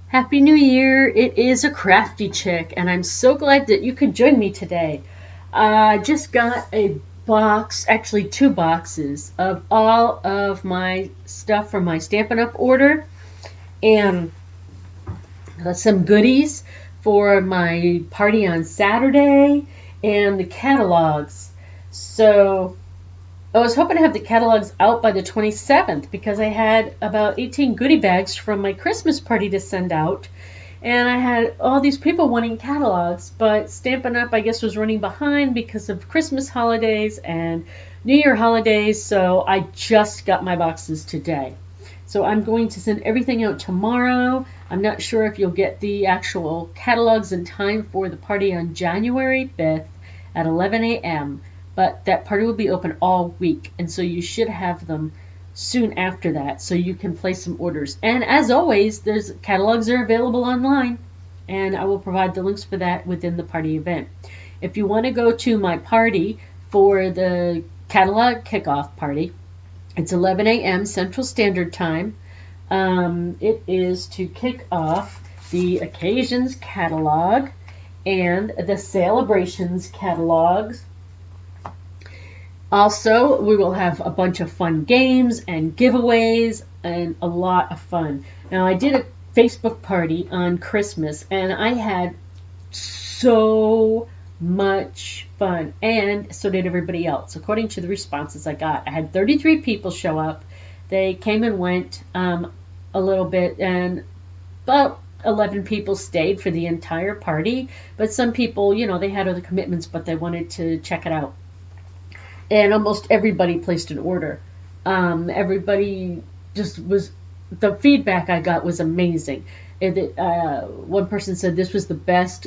Happy New Year! It is a crafty chick, and I'm so glad that you could join me today. I just got a box, actually two boxes, of all of my stuff from my Stampin' Up! Order, and some goodies for my party on Saturday, and the catalogs. So I was hoping to have the catalogs out by the 27th because I had about 18 goodie bags from my Christmas party to send out. And I had all these people wanting catalogs, but Stampin' Up! I guess was running behind because of Christmas holidays and New Year holidays, so I just got my boxes today. So I'm going to send everything out tomorrow. I'm not sure if you'll get the actual catalogs in time for the party on January 5th at 11 a.m., but that party will be open all week, and so you should have them soon after that so you can place some orders. And as always, there's catalogs are available online, and I will provide the links for that within the party event. If you want to go to my party for the catalog kickoff party, it's 11 a.m. Central Standard Time. It is to kick off the Occasions catalog and the Celebrations catalogs. Also, we will have a bunch of fun games and giveaways and a lot of fun. Now, I did a Facebook party on Christmas, and I had so much fun, and so did everybody else, according to the responses I got. I had 33 people show up. They came and went a little bit, and about 11 people stayed for the entire party, but some people, they had other commitments, but they wanted to check it out. And almost everybody placed an order. Everybody just was, the feedback I got was amazing. One person said this was the best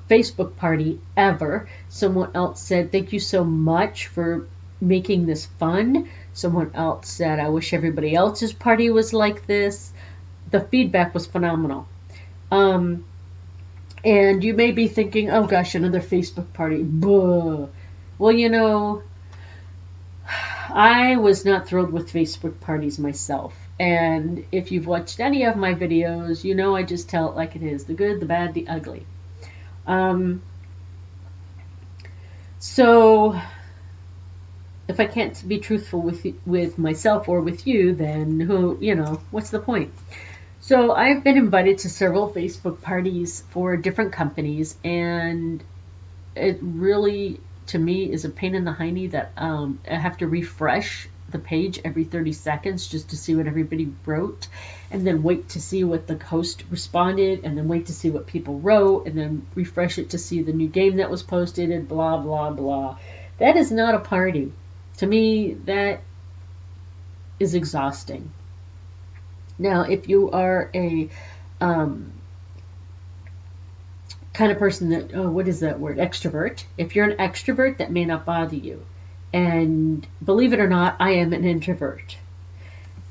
Facebook party ever. Someone else said, thank you so much for making this fun. Someone else said, I wish everybody else's party was like this. The feedback was phenomenal. And you may be thinking, oh gosh, another Facebook party. Buh. Well, I was not thrilled with Facebook parties myself. And if you've watched any of my videos, I just tell it like it is. The good, the bad, the ugly. So if I can't be truthful with myself or with you, then what's the point? So I've been invited to several Facebook parties for different companies, and it really, to me, is a pain in the hiney that I have to refresh the page every 30 seconds just to see what everybody wrote, and then wait to see what the host responded, and then wait to see what people wrote, and then refresh it to see the new game that was posted, and blah, blah, blah. That is not a party. To me, that is exhausting. Now, if you are a kind of person that, what is that word? Extrovert. If you're an extrovert, that may not bother you. And believe it or not, I am an introvert.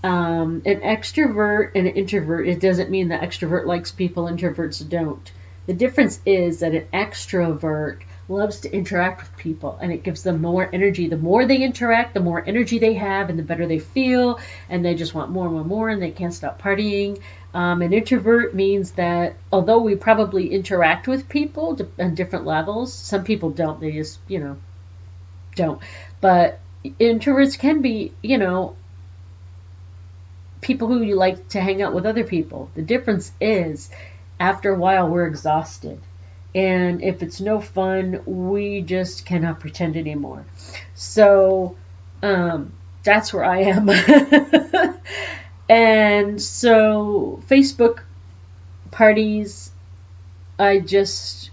An extrovert and an introvert, it doesn't mean that extrovert likes people, introverts don't. The difference is that an extrovert loves to interact with people, and it gives them more energy. The more they interact, the more energy they have, and the better they feel, and they just want more and more, and they can't stop partying. An introvert means that although we probably interact with people on different levels, some people don't. They just, don't. But introverts can be, people who like to hang out with other people. The difference is, after a while, we're exhausted. And if it's no fun, we just cannot pretend anymore. So that's where I am. And so Facebook parties, I just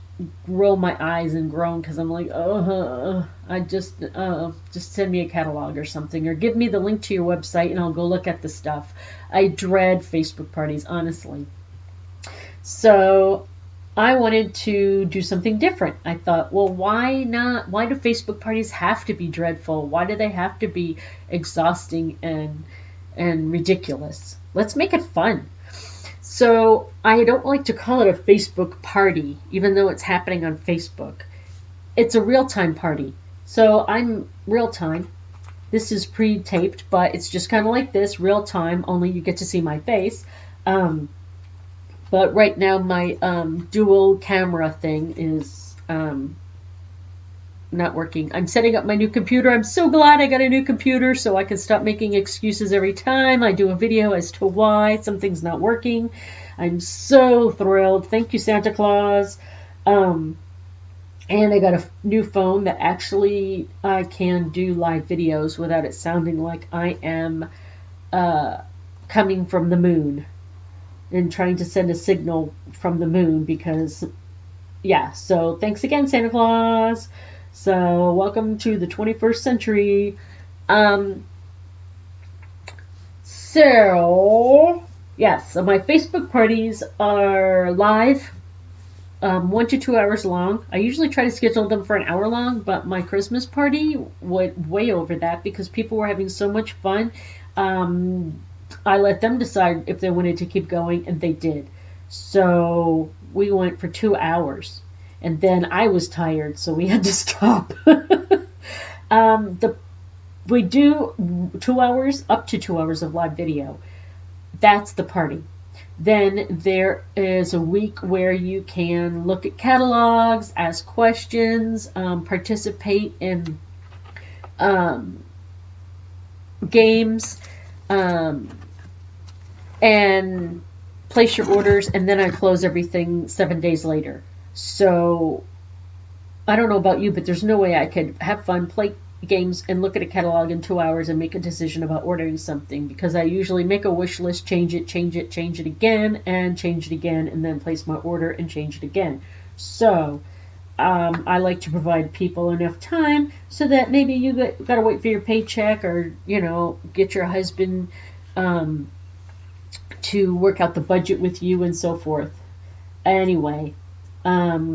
roll my eyes and groan because I'm like, I just send me a catalog or something, or give me the link to your website and I'll go look at the stuff. I dread Facebook parties, honestly. So I wanted to do something different. I thought, well, why not? Why do Facebook parties have to be dreadful? Why do they have to be exhausting and ridiculous? Let's make it fun. So I don't like to call it a Facebook party, even though it's happening on Facebook. It's a real-time party. So I'm real-time. This is pre-taped, but it's just kind of like this, real-time, only you get to see my face. But right now my dual camera thing is not working. I'm setting up my new computer. I'm so glad I got a new computer so I can stop making excuses every time I do a video as to why something's not working. I'm so thrilled. Thank you, Santa Claus. And I got a new phone that actually I can do live videos without it sounding like I am coming from the moon and trying to send a signal from the moon because, yeah. So thanks again, Santa Claus. So welcome to the 21st century. So yes, so my Facebook parties are live, 1 to 2 hours long. I usually try to schedule them for an hour long, but my Christmas party went way over that because people were having so much fun. I let them decide if they wanted to keep going, and they did. So we went for 2 hours. And then I was tired, so we had to stop. We do 2 hours, up to 2 hours of live video. That's the party. Then there is a week where you can look at catalogs, ask questions, participate in games, and place your orders, and then I close everything 7 days later. So I don't know about you, but there's no way I could have fun, play games, and look at a catalog in 2 hours and make a decision about ordering something, because I usually make a wish list, change it again, and change it again, and then place my order and change it again. So I like to provide people enough time so that maybe you got to wait for your paycheck, or get your husband to work out the budget with you and so forth. Anyway.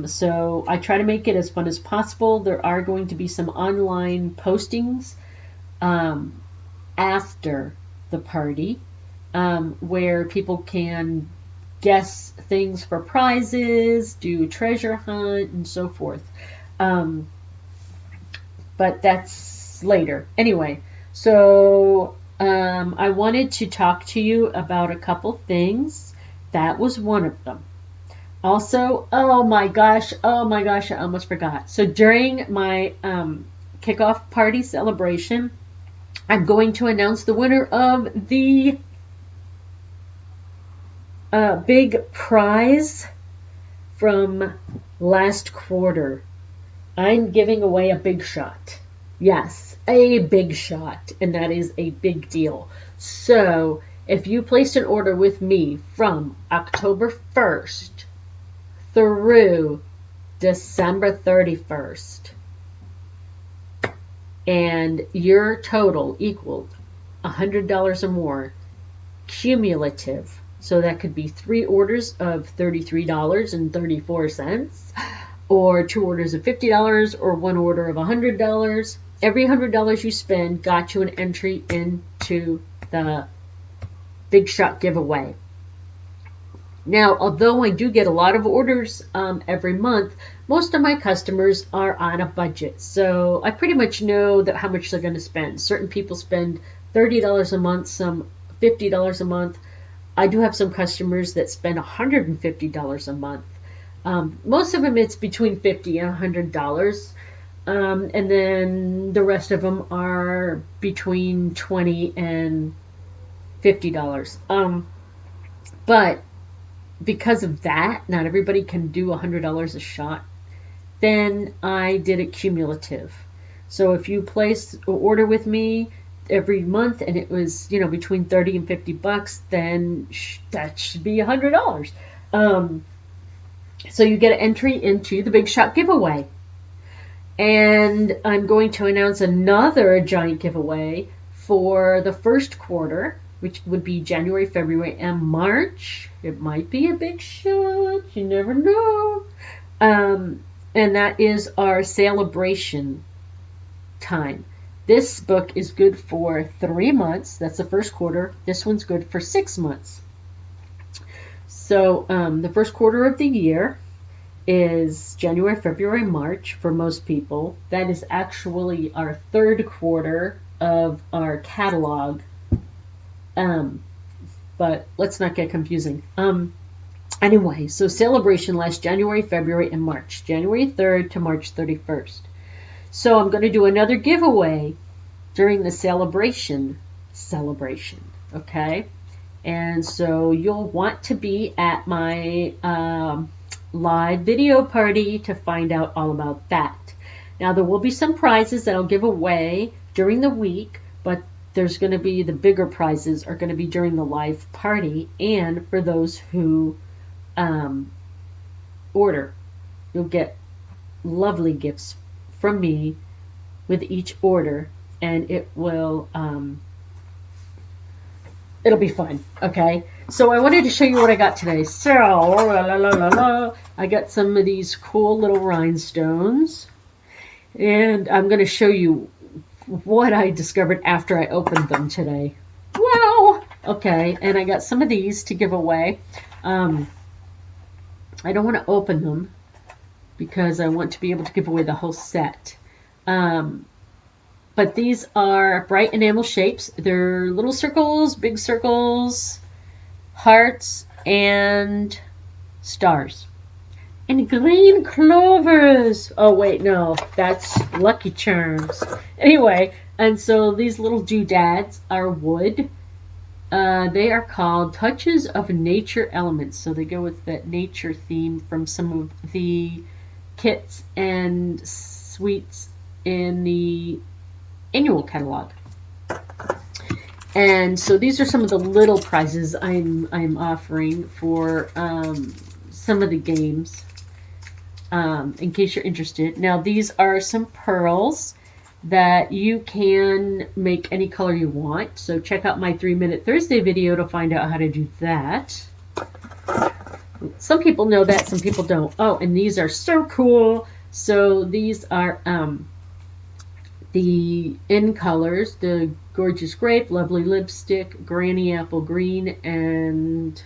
So I try to make it as fun as possible. There are going to be some online postings after the party where people can guess things for prizes, do treasure hunt, and so forth. But that's later. Anyway, so I wanted to talk to you about a couple things. That was one of them. Also, oh my gosh, I almost forgot. So during my kickoff party celebration, I'm going to announce the winner of the big prize from last quarter. I'm giving away a big shot. Yes, a big shot, and that is a big deal. So if you placed an order with me from October 1st through December 31st, and your total equaled $100 or more, cumulative, so that could be 3 orders of $33.34, or 2 orders of $50, or 1 order of $100. Every $100 you spend got you an entry into the Big Shot giveaway. Now, although I do get a lot of orders every month, most of my customers are on a budget. So I pretty much know how much they're going to spend. Certain people spend $30 a month, some $50 a month. I do have some customers that spend $150 a month. Most of them, it's between $50 and $100. And then the rest of them are between $20 and $50. But because of that, not everybody can do $100 a shot. Then I did it cumulative. So if you place an order with me every month and it was, between $30 and $50, then that should be $100. So you get an entry into the Big Shot giveaway. And I'm going to announce another giant giveaway for the first quarter, which would be January, February, and March. It might be a big shot. You never know. And that is our celebration time. This book is good for 3 months. That's the first quarter. This one's good for 6 months. So the first quarter of the year is January, February, March for most people. That is actually our third quarter of our catalog. But let's not get confusing. Anyway, so celebration lasts January, February, and March. January 3rd to March 31st. So I'm going to do another giveaway during the celebration. Okay? And so you'll want to be at my live video party to find out all about that. Now, there will be some prizes that I'll give away during the week, but there's going to be the bigger prizes are going to be during the live party, and for those who order, you'll get lovely gifts from me with each order, and it will it'll be fun. Okay, so I wanted to show you what I got today. So I got some of these cool little rhinestones, and I'm going to show you what I discovered after I opened them today. Wow. Okay, and I got some of these to give away. I don't want to open them because I want to be able to give away the whole set. But these are bright enamel shapes. They're little circles, big circles, hearts, and stars. And green clovers. Oh, wait, no. That's Lucky Charms. Anyway, and so these little doodads are wood. They are called Touches of Nature Elements. So they go with that nature theme from some of the kits and sweets in the annual catalog. And so these are some of the little prizes I'm offering for some of the games, in case you're interested. Now, these are some pearls that you can make any color you want. So check out my 3-Minute Thursday video to find out how to do that. Some people know that, some people don't. Oh, and these are so cool. So these are the in colors, the Gorgeous Grape, Lovely Lipstick, Granny Apple Green, and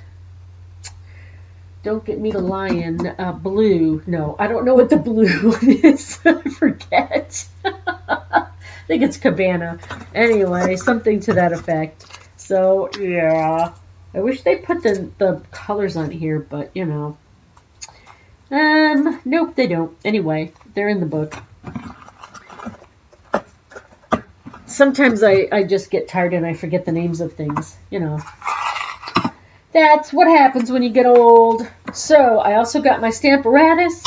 don't get me to Lion, blue. No, I don't know what the blue is. I forget. I think it's Cabana. Anyway, something to that effect. So, yeah. I wish they put the colors on here, but, you know. Nope, they don't. Anyway, they're in the book. Sometimes I just get tired and I forget the names of things, you know. That's what happens when you get old. So, I also got my Stamparatus,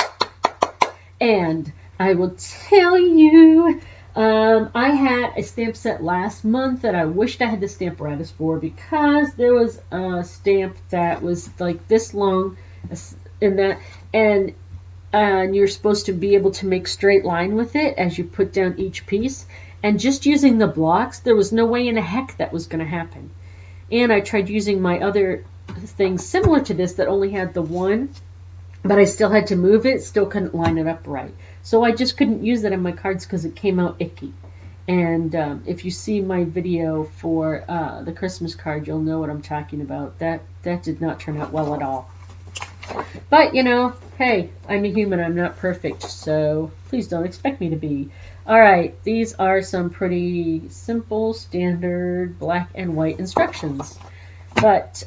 and I will tell you, I had a stamp set last month that I wished I had the Stamparatus for, because there was a stamp that was like this long, and you're supposed to be able to make straight line with it as you put down each piece. And just using the blocks, there was no way in a heck that was going to happen. And I tried using my other things similar to this that only had the one, but I still had to move it, still couldn't line it up right. So I just couldn't use it on my cards because it came out icky. And if you see my video for the Christmas card, you'll know what I'm talking about. That did not turn out well at all. But, you know, hey, I'm a human. I'm not perfect, so please don't expect me to be. All right, these are some pretty simple, standard black and white instructions. But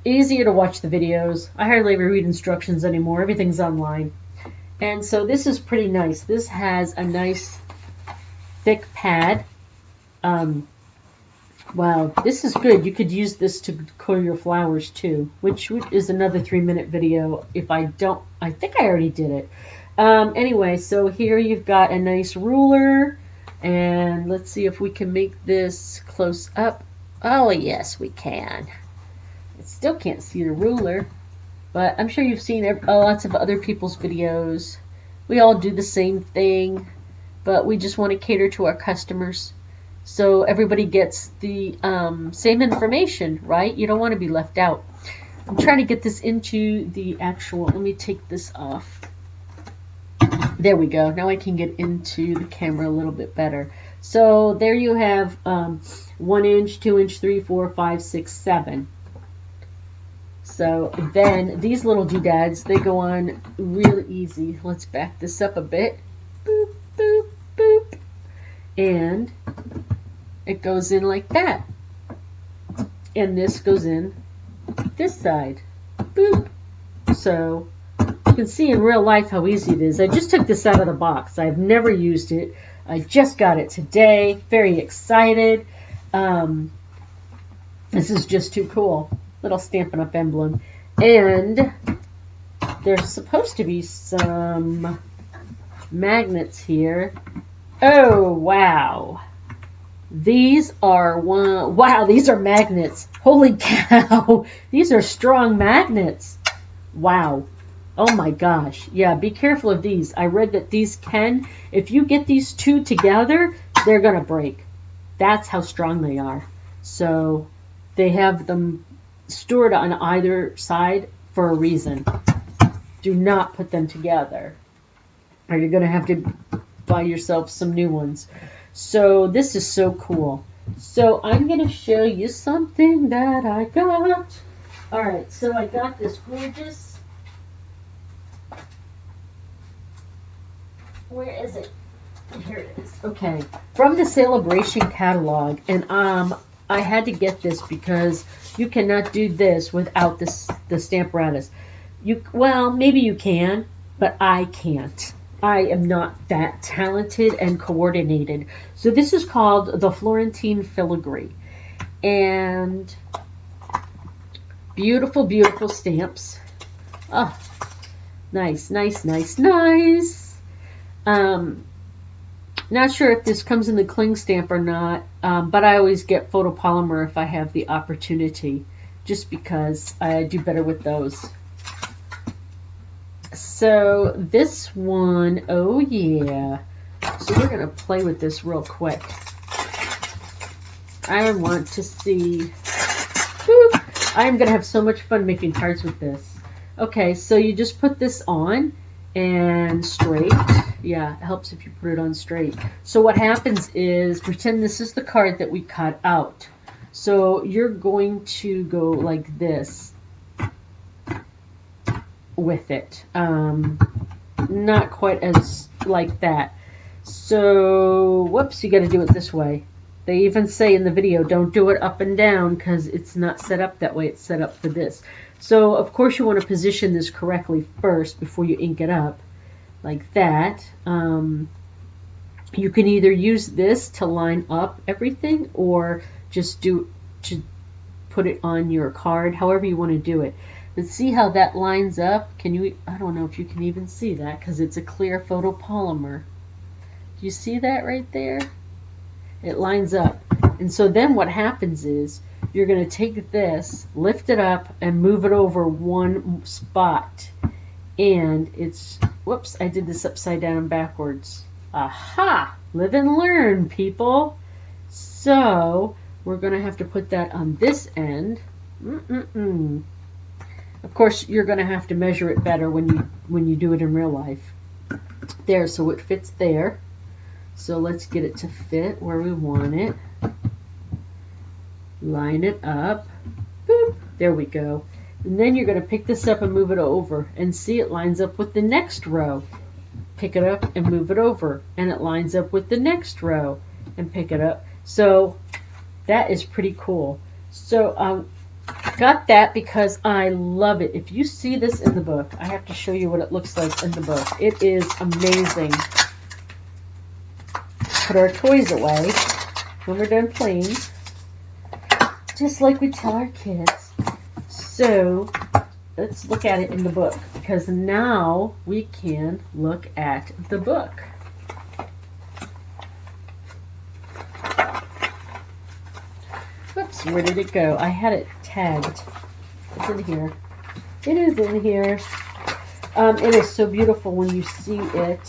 easier to watch the videos. I hardly ever read instructions anymore. Everything's online. And so this is pretty nice. This has a nice thick pad. Wow, this is good. You could use this to color your flowers too, which is another 3-minute video. I think I already did it. Anyway, so here you've got a nice ruler, and let's see if we can make this close up. Oh, yes, we can. I still can't see the ruler, but I'm sure you've seen lots of other people's videos. We all do the same thing, but we just want to cater to our customers. So everybody gets the same information, right? You don't want to be left out. I'm trying to get this into the actual, let me take this off. There we go. Now I can get into the camera a little bit better. So there you have 1 inch, 2 inch, 3, 4, 5, 6, 7. So then these little doodads, they go on really easy. Let's back this up a bit. Boop, boop, boop. And it goes in like that. And this goes in this side. Boop. So you can see in real life how easy it is. I just took this out of the box. I've never used it. I just got it today. Very excited. This is just too cool. Little Stampin' Up! Emblem. And there's supposed to be some magnets here. Oh, wow. These are these are magnets. Holy cow. These are strong magnets. Wow. Oh my gosh. Yeah, be careful of these. I read that these can, if you get these two together, they're going to break. That's how strong they are. So they have them stored on either side for a reason. Do not put them together, or you're going to have to buy yourself some new ones. So this is so cool. So I'm going to show you something that I got. All right, so I got this gorgeous, where is it? Here it is. Okay, from the Celebration catalog, and I had to get this because you cannot do this without the Stamparatus. Well, maybe you can, but I can't. I am not that talented and coordinated. So this is called the Florentine Filigree, and beautiful, beautiful stamps. Oh, nice, nice, nice, nice. Not sure if this comes in the cling stamp or not, but I always get photopolymer if I have the opportunity, just because I do better with those. So this one, oh yeah. So we're going to play with this real quick. I want to see. I'm going to have so much fun making cards with this. Okay, so you just put this on and straight. Yeah, it helps if you put it on straight. So what happens is, pretend this is the card that we cut out. So you're going to go like this with it. Not quite as like that. So, whoops, you got to do it this way. They even say in the video, don't do it up and down because it's not set up that way. It's set up for this. So, of course, you want to position this correctly first before you ink it up, like that. You can either use this to line up everything or just to put it on your card, however you want to do it. But see how that lines up? Can you? I don't know if you can even see that because it's a clear photopolymer. Do you see that right there? It lines up. And so then what happens is you're going to take this, lift it up, and move it over one spot. And it's, whoops, I did this upside down and backwards. Aha! Live and learn, people. So we're going to have to put that on this end. Of course, you're going to have to measure it better when you do it in real life. There, so it fits there. So let's get it to fit where we want it. Line it up. Boop. There we go. And then you're going to pick this up and move it over. And see, it lines up with the next row. Pick it up and move it over. And it lines up with the next row. And pick it up. So that is pretty cool. So got that because I love it. If you see this in the book, I have to show you what it looks like in the book. It is amazing. Put our toys away when we're done playing, just like we tell our kids. So let's look at it in the book, because now we can look at the book. Whoops, where did it go? I had it tagged. It's in here. It is in here. It is so beautiful when you see it.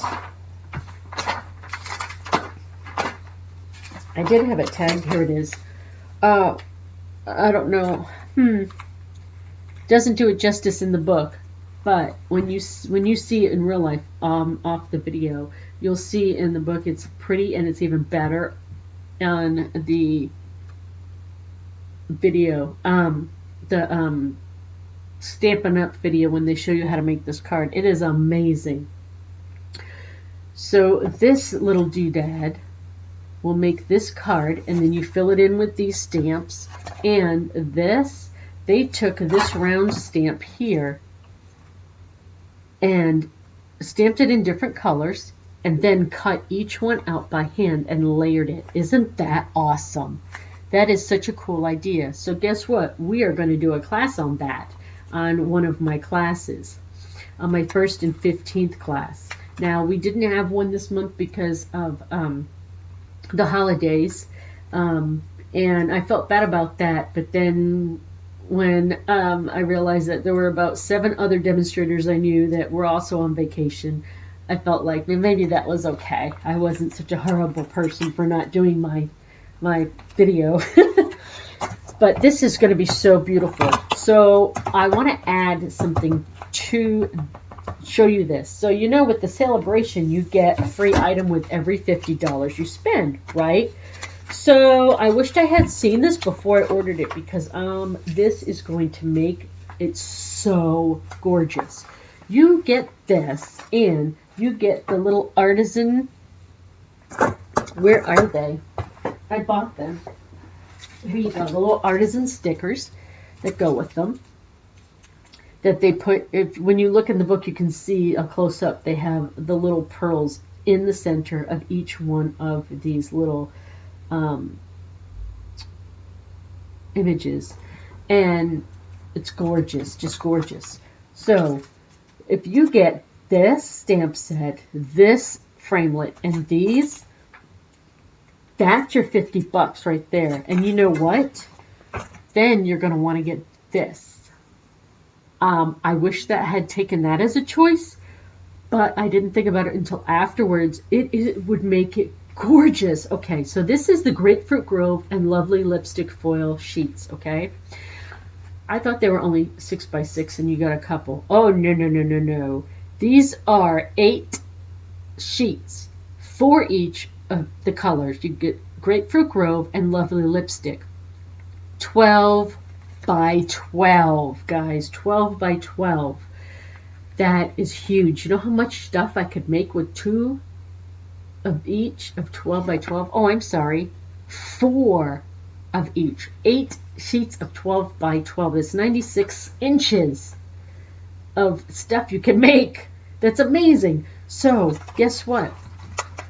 I did have it tagged. Here it is. I don't know. Doesn't do it justice in the book, but when you see it in real life, off the video, you'll see in the book it's pretty, and it's even better on the video. The Stampin' Up! Video when they show you how to make this card. It is amazing. So this little doodad will make this card, and then you fill it in with these stamps. And this, they took this round stamp here and stamped it in different colors, and then cut each one out by hand and layered it. Isn't that awesome? That is such a cool idea. So guess what? We are going to do a class on that on one of my classes, on my first and 15th class. Now, we didn't have one this month because of the holidays, and I felt bad about that, but then when I realized that there were about 7 other demonstrators I knew that were also on vacation, I felt like maybe that was okay. I wasn't such a horrible person for not doing my video. But this is going to be so beautiful. So I want to add something to show you this. So you know, with the celebration, you get a free item with every $50 you spend, right? So I wished I had seen this before I ordered it, because this is going to make it so gorgeous. You get this, and you get the little artisan. Where are they? I bought them. Here you go, the little artisan stickers that go with them. That they put, when you look in the book, you can see a close up. They have the little pearls in the center of each one of these little images, and it's gorgeous, just gorgeous. So if you get this stamp set, this framelit, and these, that's your $50 right there. And you know what? Then you're going to want to get this. I wish that I had taken that as a choice, but I didn't think about it until afterwards. It would make it gorgeous. Okay, so this is the Grapefruit Grove and Lovely Lipstick Foil sheets, okay? I thought they were only 6x6 and you got a couple. Oh, no, no, no, no, no. These are 8 sheets, 4 each of the colors. You get Grapefruit Grove and Lovely Lipstick. 12 by 12, guys. 12 by 12. That is huge. You know how much stuff I could make with 2 of each of 12 by 12? Oh, I'm sorry. 4 of each. 8 sheets of 12 by 12. That's 96 inches of stuff you can make. That's amazing. So, guess what?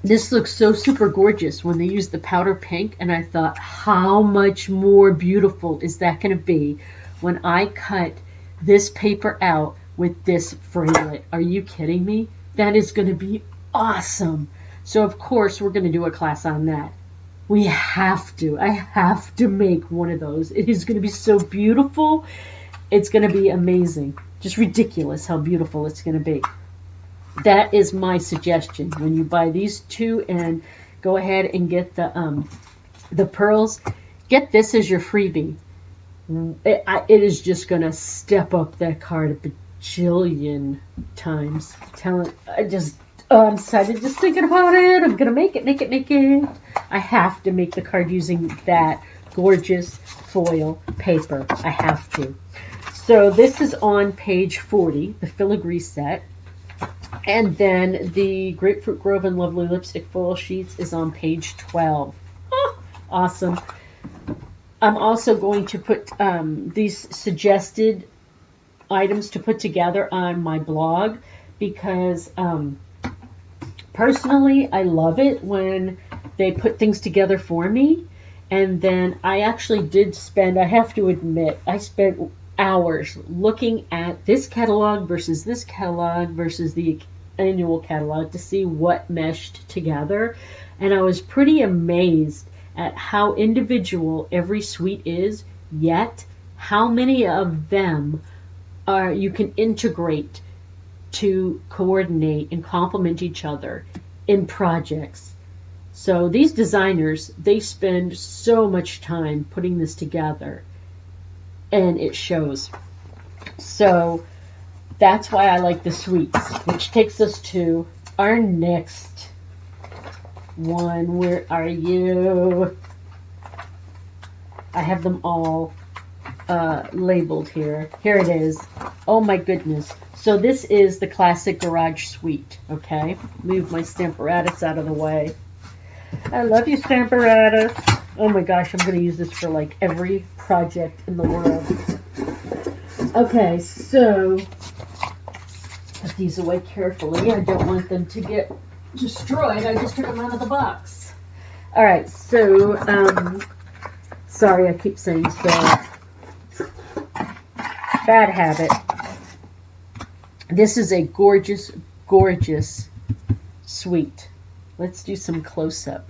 This looks so super gorgeous when they use the powder pink, and I thought, how much more beautiful is that going to be when I cut this paper out with this framelit? Are you kidding me? That is going to be awesome. So, of course, we're going to do a class on that. We have to. I have to make one of those. It is going to be so beautiful. It's going to be amazing. Just ridiculous how beautiful it's going to be. That is my suggestion. When you buy these 2 and go ahead and get the pearls, get this as your freebie. It is just going to step up that card a bajillion times. I'm excited just thinking about it. I'm going to make it. I have to make the card using that gorgeous foil paper. I have to. So this is on page 40, the filigree set. And then the Grapefruit Grove and Lovely Lipstick Foil Sheets is on page 12. Oh, awesome. I'm also going to put these suggested items to put together on my blog, because personally, I love it when they put things together for me. And then I actually did spend, I have to admit, I spent hours looking at this catalog versus the annual catalog to see what meshed together. And I was pretty amazed at how individual every suite is, yet how many of them you can integrate to coordinate and complement each other in projects. So these designers, they spend so much time putting this together, and it shows. So that's why I like the suites, which takes us to our next one. Where are you? I have them all labeled here. Here it is. Oh my goodness. So this is the classic garage suite, okay? Move my Stamparatus out of the way. I love you, Stamparatus. Oh my gosh, I'm going to use this for like every project in the world. Okay, so Put these away carefully. I don't want them to get destroyed. I just took them out of the box. All right, so sorry, I keep saying so. Bad habit. This is a gorgeous, gorgeous sweet. Let's do some close-up.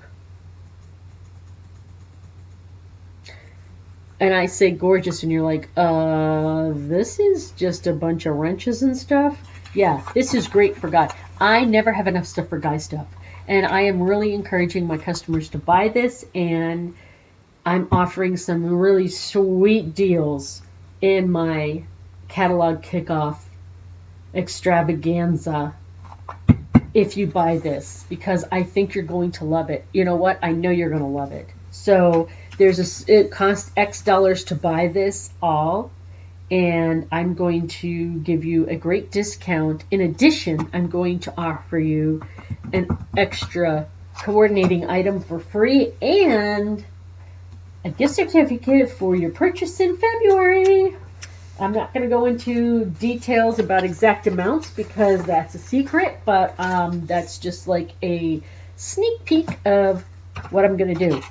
And I say gorgeous, and you're like, this is just a bunch of wrenches and stuff. Yeah, this is great for guy. I never have enough stuff for guy stuff. And I am really encouraging my customers to buy this, and I'm offering some really sweet deals in my catalog kickoff extravaganza if you buy this, because I think you're going to love it. You know what? I know you're going to love it. So it costs X dollars to buy this all, and I'm going to give you a great discount. In addition, I'm going to offer you an extra coordinating item for free and a gift certificate for your purchase in February. I'm not going to go into details about exact amounts because that's a secret, but that's just like a sneak peek of what I'm going to do.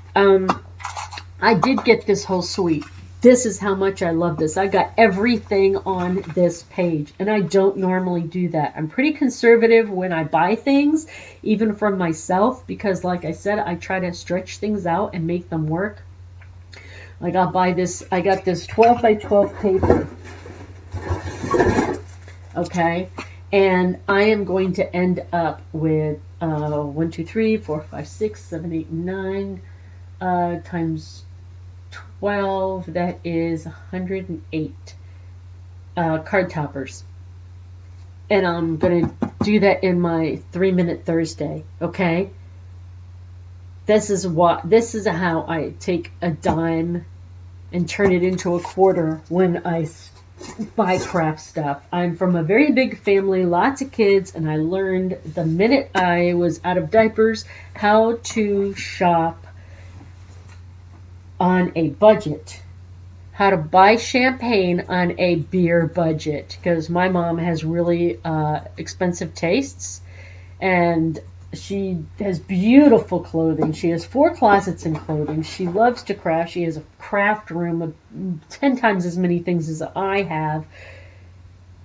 I did get this whole suite. This is how much I love this. I got everything on this page, and I don't normally do that. I'm pretty conservative when I buy things, even from myself, because like I said, I try to stretch things out and make them work. Like I got this 12 by 12 paper. Okay, and I am going to end up with 1, 2, 3, 4, 5, 6, 7, 8, 9 times 12. That is 108 card toppers, and I'm gonna do that in my 3-minute Thursday. Okay, this is how I take a dime and turn it into a quarter when I buy craft stuff. I'm from a very big family, lots of kids, and I learned the minute I was out of diapers how to shop on a budget, how to buy champagne on a beer budget, because my mom has really expensive tastes, and she has beautiful clothing. She has 4 closets in clothing. She loves to craft. She has a craft room of 10 times as many things as I have.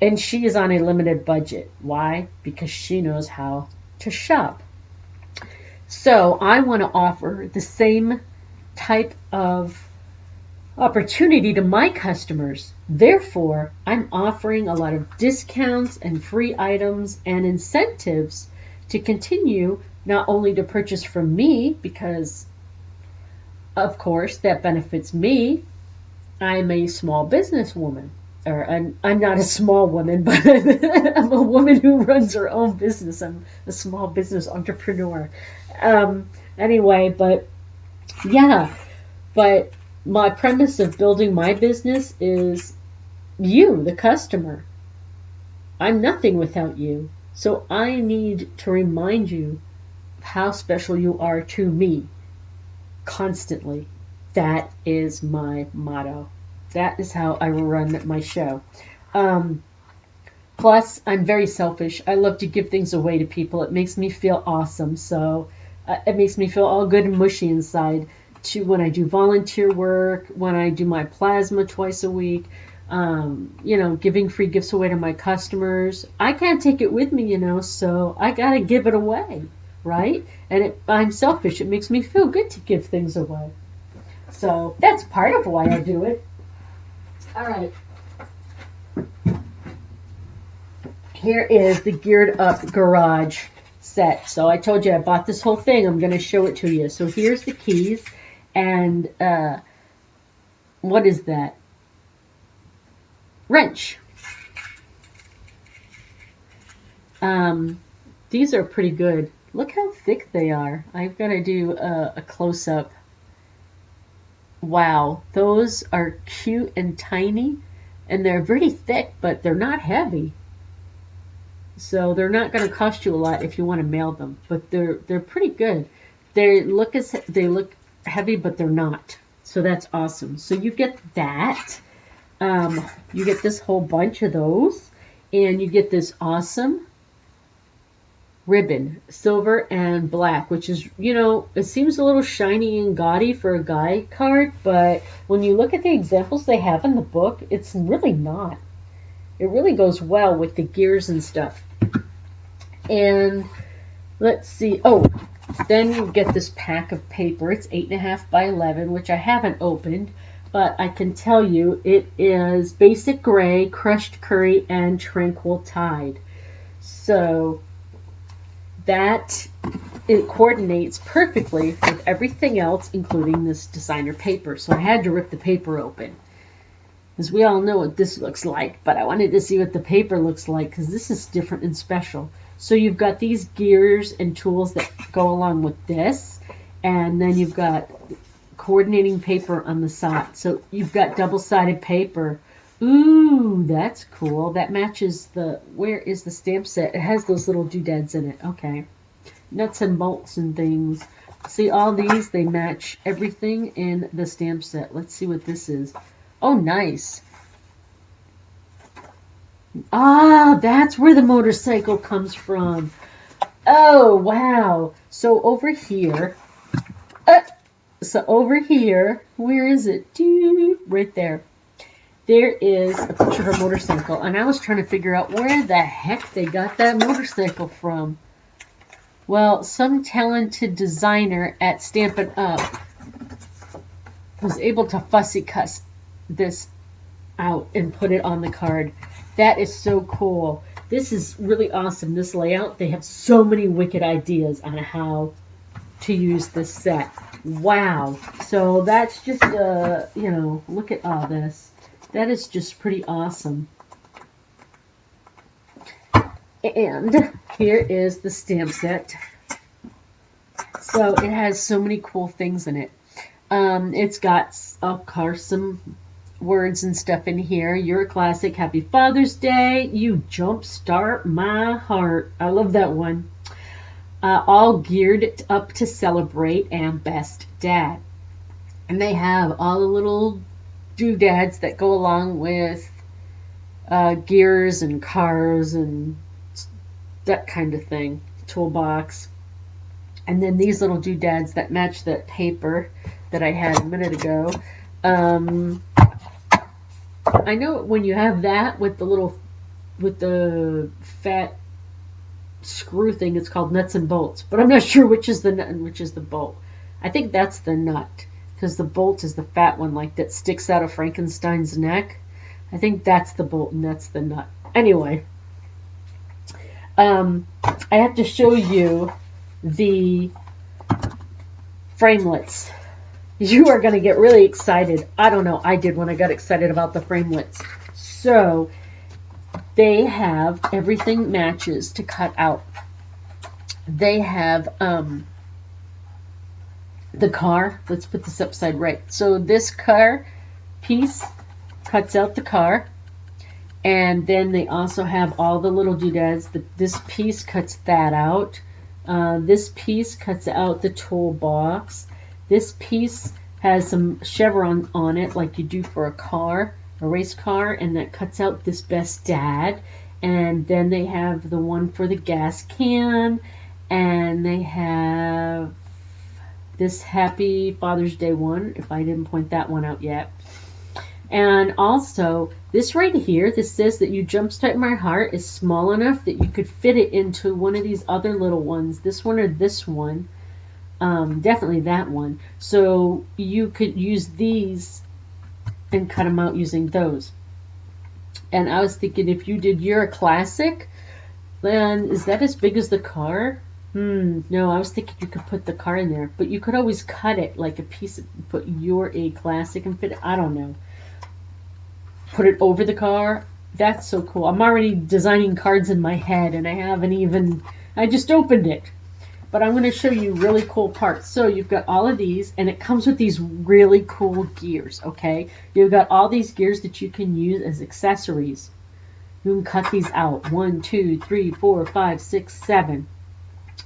And she is on a limited budget. Why? Because she knows how to shop. So I want to offer the same type of opportunity to my customers. Therefore, I'm offering a lot of discounts and free items and incentives to continue not only to purchase from me, because of course that benefits me. I'm a small business woman, or I'm not a small woman, but I'm a woman who runs her own business. I'm a small business entrepreneur. Anyway, but yeah, but my premise of building my business is you, the customer. I'm nothing without you. So I need to remind you of how special you are to me constantly. That is my motto. That is how I run my show. Plus, I'm very selfish. I love to give things away to people. It makes me feel awesome. So it makes me feel all good and mushy inside. When I do volunteer work, when I do my plasma twice a week, giving free gifts away to my customers. I can't take it with me, so I gotta give it away, right? And I'm selfish. It makes me feel good to give things away. So that's part of why I do it. All right. Here is the Geared Up Garage set. So I told you I bought this whole thing. I'm going to show it to you. So here's the keys. And what is that? Wrench. These are pretty good. Look how thick they are. I've got to do a close-up. Wow, those are cute and tiny, and they're very thick, but they're not heavy. So they're not going to cost you a lot if you want to mail them, but they're pretty good. They look heavy, but they're not. So that's awesome. So you get that. You get this whole bunch of those. And you get this awesome ribbon, silver and black, which is, it seems a little shiny and gaudy for a guy card, but when you look at the examples they have in the book, it's really not. It really goes well with the gears and stuff. And let's see. Oh, then you get this pack of paper. It's 8.5 by 11, which I haven't opened, but I can tell you it is Basic Gray, Crushed Curry, and Tranquil Tide. So that it coordinates perfectly with everything else, including this designer paper. So I had to rip the paper open, because we all know what this looks like, but I wanted to see what the paper looks like, because this is different and special. So you've got these gears and tools that go along with this, and then you've got coordinating paper on the side. So you've got double-sided paper. Ooh, that's cool. That matches where is the stamp set? It has those little doodads in it. Okay. Nuts and bolts and things. See, all these, they match everything in the stamp set. Let's see what this is. Oh, nice. Ah, that's where the motorcycle comes from. Oh, wow. So over here, where is it? Right there. There is a picture of a motorcycle, and I was trying to figure out where the heck they got that motorcycle from. Well, some talented designer at Stampin' Up! Was able to fussy cut this out and put it on the card. That is so cool. This is really awesome, this layout. They have so many wicked ideas on how to use this set. Wow. So that's just, look at all this. That is just pretty awesome. And here is the stamp set. So it has so many cool things in it. It's got, of course, some words and stuff in here. You're a classic. Happy Father's Day. You jumpstart my heart. I love that one. All geared up to celebrate, and best dad. And they have all the little doodads that go along with gears and cars and that kind of thing. Toolbox. And then these little doodads that match that paper that I had a minute ago. I know when you have that with the fat screw thing, it's called nuts and bolts. But I'm not sure which is the nut and which is the bolt. I think that's the nut, because the bolt is the fat one, like that sticks out of Frankenstein's neck. I think that's the bolt and that's the nut. Anyway, I have to show you the framelits. You are going to get really excited. I don't know. I did when I got excited about the framelits. So they have everything matches to cut out. They have the car. Let's put this upside right. So this car piece cuts out the car. And then they also have all the little doodads. This piece cuts that out. This piece cuts out the toolbox. This piece has some chevron on it like you do for a race car, and that cuts out this best dad. And then they have the one for the gas can, and they have this Happy Father's Day one, if I didn't point that one out yet. And also, this right here, this says that You Jumpstart My Heart is small enough that you could fit it into one of these other little ones, this one or this one. Definitely that one. So you could use these and cut them out using those. And I was thinking, if you did You're a Classic, then is that as big as the car? No, I was thinking you could put the car in there, but you could always cut it like a piece of, put You're a Classic and fit it, I don't know. Put it over the car. That's so cool. I'm already designing cards in my head, and I just opened it. But I'm going to show you really cool parts. So you've got all of these, and it comes with these really cool gears, okay? You've got all these gears that you can use as accessories. You can cut these out. 1, 2, 3, 4, 5, 6, 7.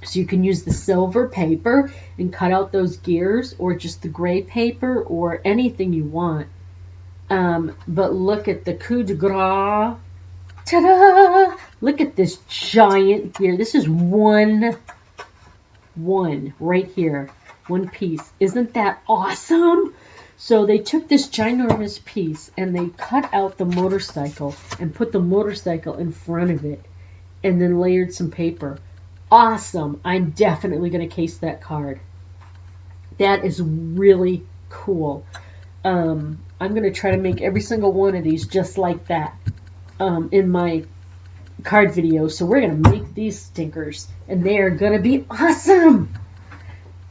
So you can use the silver paper and cut out those gears, or just the gray paper, or anything you want. But look at the coup de grace Ta-da! Look at this giant here. This is one right here. One piece. Isn't that awesome? So they took this ginormous piece and they cut out the motorcycle and put the motorcycle in front of it and then layered some paper. Awesome. I'm definitely going to case that card. That is really cool. I'm going to try to make every single one of these just like that in my card video. So we're going to make these stickers and they are going to be awesome.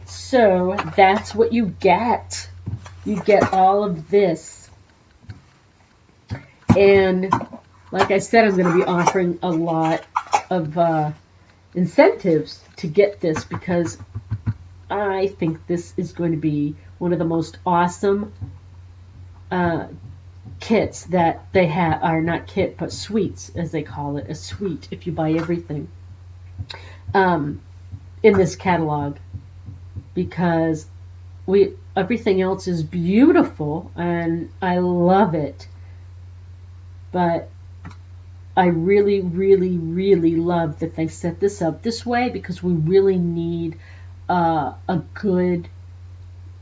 So that's what you get. You get all of this. And like I said, I'm going to be offering a lot of incentives to get this because I think this is going to be one of the most awesome kits that they have, are not kit, but suites, as they call it, a suite, if you buy everything in this catalog, because everything else is beautiful and I love it, but I really, really, really love that they set this up this way because we really need a good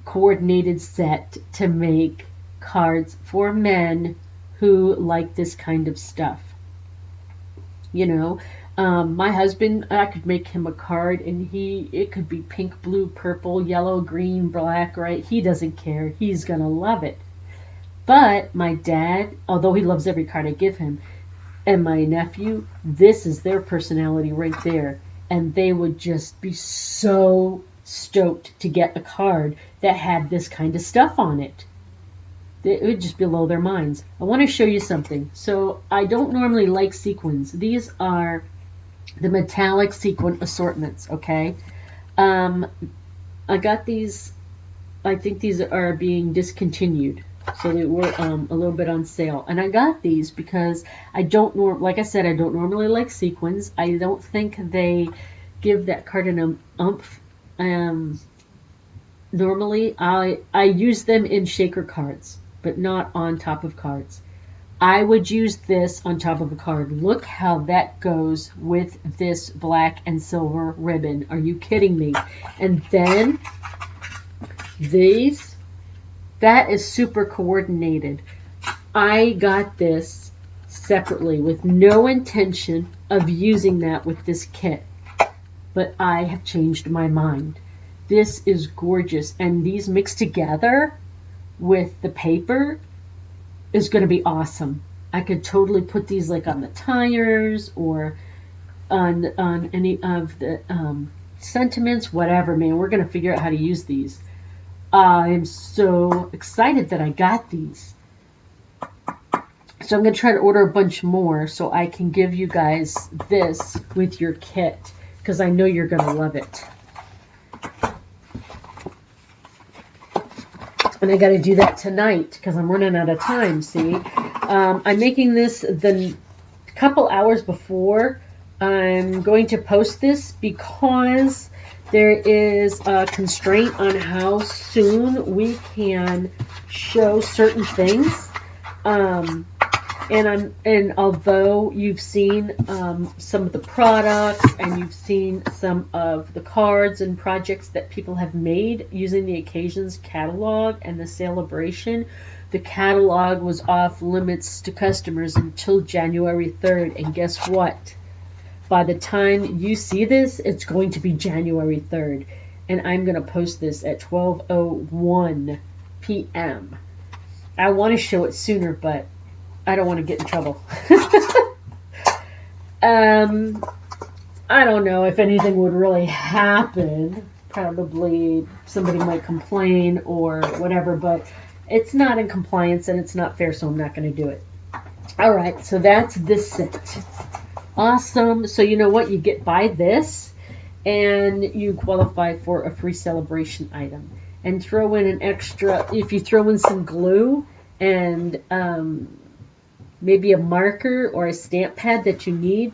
coordinated set to make cards for men who like this kind of stuff. You know, my husband, I could make him a card and it could be pink, blue, purple, yellow, green, black, right? He doesn't care. He's gonna love it. But my dad, although he loves every card I give him, and my nephew, this is their personality right there. And they would just be so stoked to get a card that had this kind of stuff on it. It would just blow their minds. I want to show you something. So I don't normally like sequins. These are the metallic sequin assortments, okay? I got these, I think these are being discontinued. So they were a little bit on sale. And I got these because I don't like I said, I don't normally like sequins. I don't think they give that card an umph. Normally, I use them in shaker cards, but not on top of cards. I would use this on top of a card. Look how that goes with this black and silver ribbon. Are you kidding me? And then these, that is super coordinated. I got this separately with no intention of using that with this kit, but I have changed my mind. This is gorgeous, and these mixed together with the paper is going to be awesome. I could totally put these like on the tires or on any of the sentiments, whatever, man. We're going to figure out how to use these. I'm so excited that I got these. So I'm going to try to order a bunch more so I can give you guys this with your kit, because I know you're going to love it. And I got to do that tonight because I'm running out of time, see. I'm making this the couple hours before I'm going to post this because there is a constraint on how soon we can show certain things. And although you've seen some of the products and you've seen some of the cards and projects that people have made using the Occasions catalog and the Celebration, the catalog was off limits to customers until January 3rd. And guess what? By the time you see this, it's going to be January 3rd. And I'm going to post this at 12:01 p.m. I want to show it sooner, but I don't want to get in trouble. I don't know if anything would really happen. Probably somebody might complain or whatever, but it's not in compliance and it's not fair, so I'm not going to do it. All right, so that's this set. Awesome. So you know what? You buy this and you qualify for a free Celebration item. And throw in an extra, if you throw in some glue and maybe a marker or a stamp pad that you need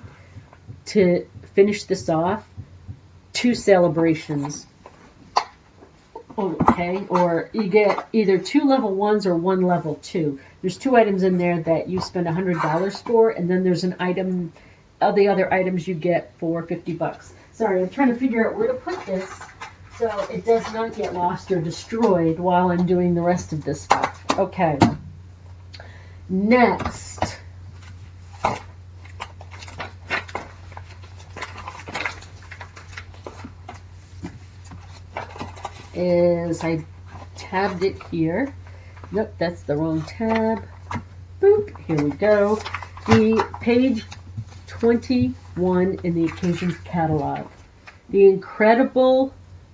to finish this off, 2 Celebrations Okay, or you get either 2 level 1s or 1 level 2. There's 2 items in there that you spend $100 for, and then there's an item, the other items you get for $50. Sorry, I'm trying to figure out where to put this so it does not get lost or destroyed while I'm doing the rest of this stuff. Okay, next is, I tabbed it here. Nope, that's the wrong tab. Boop, here we go. The page 21 in the Occasions catalog. The Incredible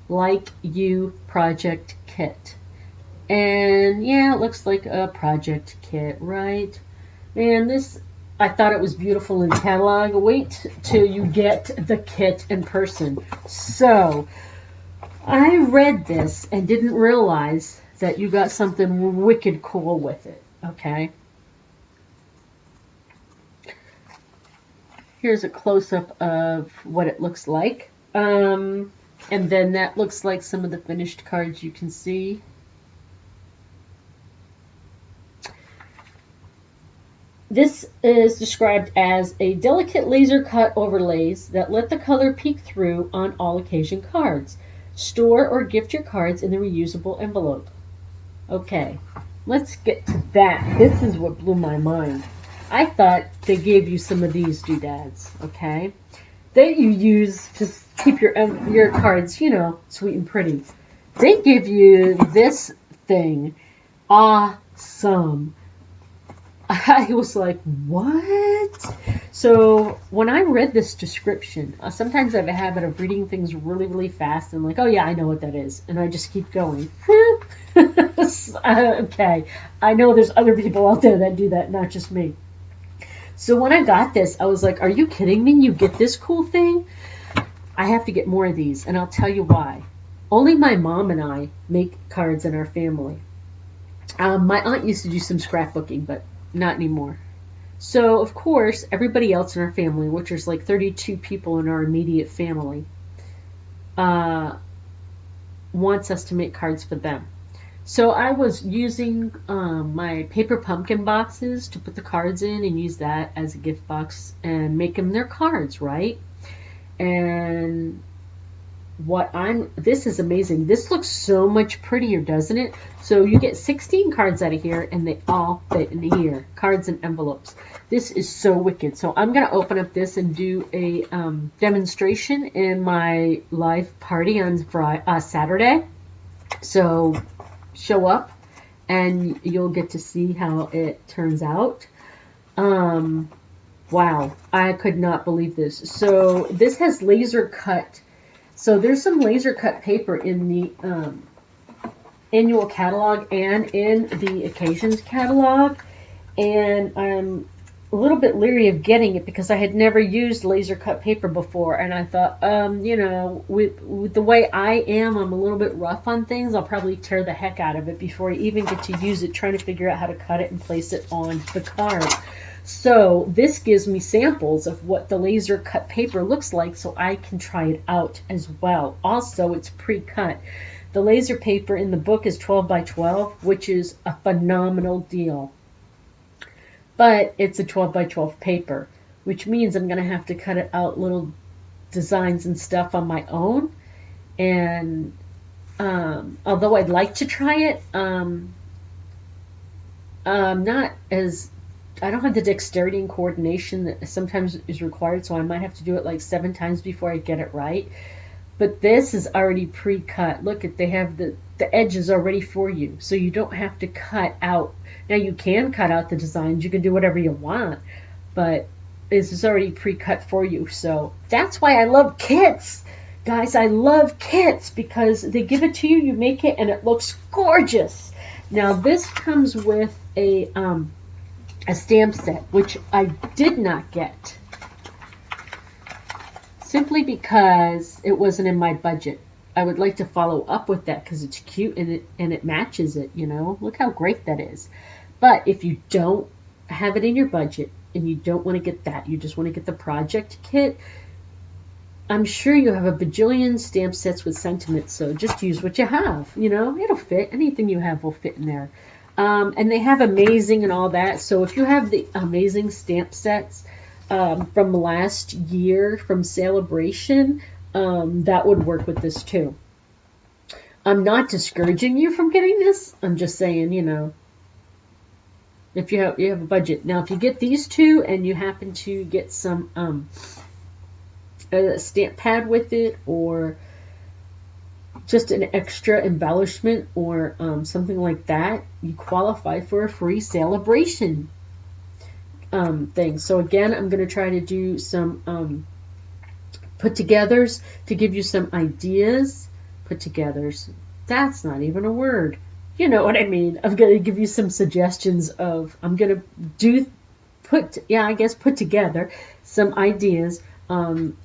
Like You project kit. And yeah, it looks like a project kit, right? Man, this, I thought it was beautiful in catalog. Wait till you get the kit in person. So, I read this and didn't realize that you got something wicked cool with it, okay? Here's a close-up of what it looks like. And then that looks like some of the finished cards you can see. This is described as a delicate laser cut overlays that let the color peek through on all occasion cards. Store or gift your cards in the reusable envelope. Okay, let's get to that. This is what blew my mind. I thought they gave you some of these doodads, okay, that you use to keep your cards, you know, sweet and pretty. They give you this thing. Awesome. I was like, what? So when I read this description, sometimes I have a habit of reading things really, really fast and like, oh yeah, I know what that is. And I just keep going. Okay, I know there's other people out there that do that, not just me. So when I got this, I was like, are you kidding me? You get this cool thing? I have to get more of these, and I'll tell you why. Only my mom and I make cards in our family. My aunt used to do some scrapbooking, but not anymore. So, of course, everybody else in our family, which is like 32 people in our immediate family, wants us to make cards for them. So I was using my paper pumpkin boxes to put the cards in and use that as a gift box and make them their cards, right? And this is amazing. This looks so much prettier, doesn't it? So you get 16 cards out of here, and they all fit in here. Cards and envelopes. This is so wicked. So I'm going to open up this and do a demonstration in my live party on Saturday. So show up, and you'll get to see how it turns out. Wow, I could not believe this. So this has laser cut. So there's some laser cut paper in the annual catalog and in the occasions catalog, and I'm a little bit leery of getting it because I had never used laser cut paper before, and I thought, you know, with the way I am, I'm a little bit rough on things. I'll probably tear the heck out of it before I even get to use it, trying to figure out how to cut it and place it on the card. So this gives me samples of what the laser cut paper looks like so I can try it out as well. Also, it's pre-cut. The laser paper in the book is 12 by 12, which is a phenomenal deal. But it's a 12 by 12 paper, which means I'm going to have to cut it out little designs and stuff on my own. And although I'd like to try it, not as... I don't have the dexterity and coordination that sometimes is required, so I might have to do it like 7 times before I get it right. But this is already pre-cut. Look, they have the edges already for you, so you don't have to cut out. Now you can cut out the designs, you can do whatever you want, but this is already pre-cut for you. So that's why I love kits. Guys, I love kits because they give it to you, you make it, and it looks gorgeous. Now this comes with a stamp set, which I did not get simply because it wasn't in my budget. I would like to follow up with that because it's cute and it matches it, you know. Look how great that is. But if you don't have it in your budget and you don't want to get that, you just want to get the project kit, I'm sure you have a bajillion stamp sets with sentiments, so just use what you have. You know, it'll fit. Anything you have will fit in there. And they have amazing and all that. So if you have the amazing stamp sets from last year from Celebration, that would work with this too. I'm not discouraging you from getting this. I'm just saying, you know, if you have a budget. Now, if you get these two and you happen to get some a stamp pad with it, or just an extra embellishment, or something like that, you qualify for a free Celebration thing. So again, I'm going to try to do some put-togethers to give you some ideas. Put-togethers. That's not even a word. You know what I mean. I'm going to give you some suggestions of, I'm going to put together some ideas on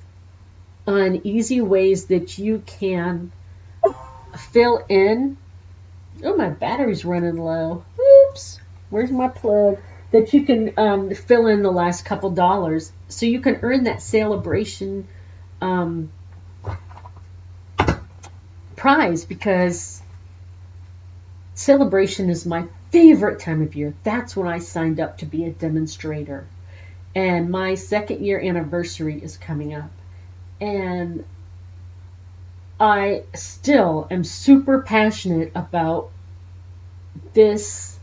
easy ways that you can fill in. Oh, my battery's running low. Oops. Where's my plug? That you can fill in the last couple dollars so you can earn that Celebration prize, because Celebration is my favorite time of year. That's when I signed up to be a demonstrator. And my 2nd year anniversary is coming up. And I still am super passionate about this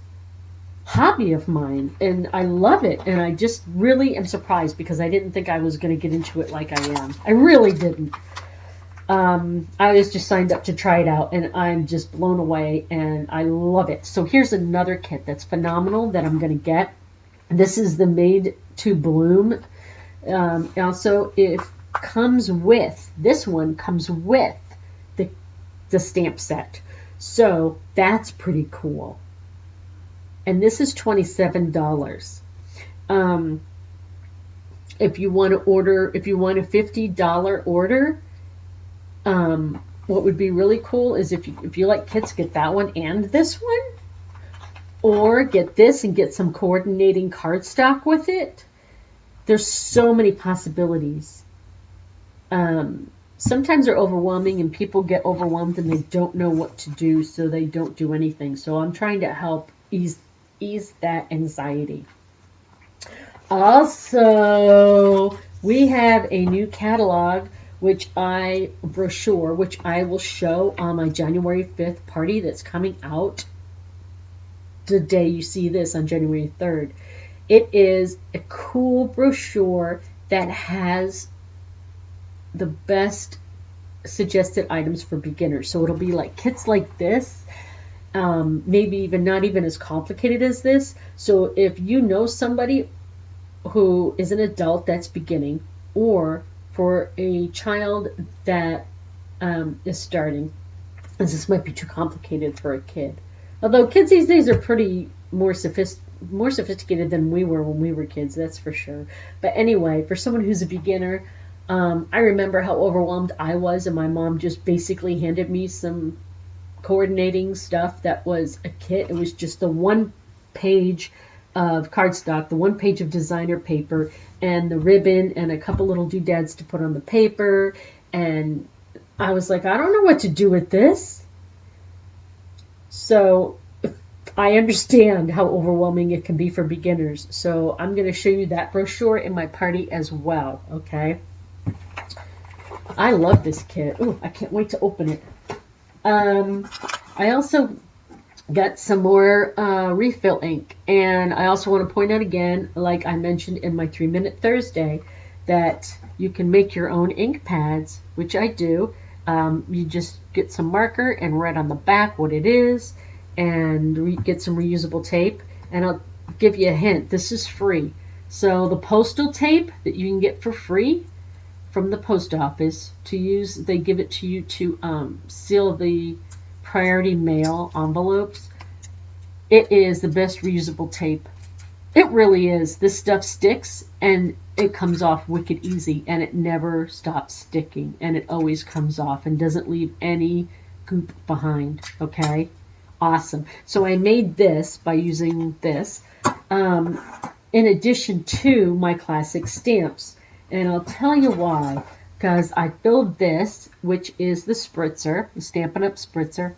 hobby of mine, and I love it, and I just really am surprised because I didn't think I was going to get into it like I am. I really didn't. I was just signed up to try it out, and I'm just blown away, and I love it. So here's another kit that's phenomenal that I'm going to get. This is the Made to Bloom. Also, it comes with, this one comes with the stamp set. So that's pretty cool. And this is $27. If you want a $50 order, what would be really cool is if you like kits, get that one and this one, or get this and get some coordinating cardstock with it. There's so many possibilities. Sometimes they're overwhelming, and people get overwhelmed and they don't know what to do, so they don't do anything. So I'm trying to help ease that anxiety. Also, we have a new catalog, brochure, which I will show on my January 5th party that's coming out the day you see this on January 3rd. It is a cool brochure that has the best suggested items for beginners. So it'll be like kits like this, maybe even not even as complicated as this. So if you know somebody who is an adult that's beginning, or for a child that is starting, as this might be too complicated for a kid. Although kids these days are pretty more sophisticated than we were when we were kids, that's for sure. But anyway, for someone who's a beginner, I remember how overwhelmed I was, and my mom just basically handed me some coordinating stuff that was a kit. It was just the 1 page of cardstock, the 1 page of designer paper, and the ribbon, and a couple little doodads to put on the paper. And I was like, I don't know what to do with this. So I understand how overwhelming it can be for beginners. So I'm going to show you that brochure in my party as well, okay? I love this kit. Ooh, I can't wait to open it. I also got some more refill ink, and I also want to point out again, like I mentioned in my 3-Minute Thursday, that you can make your own ink pads, which I do. You just get some marker and write on the back what it is, and get some reusable tape. And I'll give you a hint, this is free. So the postal tape that you can get for free from the post office to use, they give it to you to seal the priority mail envelopes. It is the best reusable tape. It really is. This stuff sticks, and it comes off wicked easy, and it never stops sticking, and it always comes off and doesn't leave any goop behind. Okay? Awesome. So I made this by using this in addition to my classic stamps. And I'll tell you why. because I filled this, which is the spritzer, the Stampin' Up! Spritzer,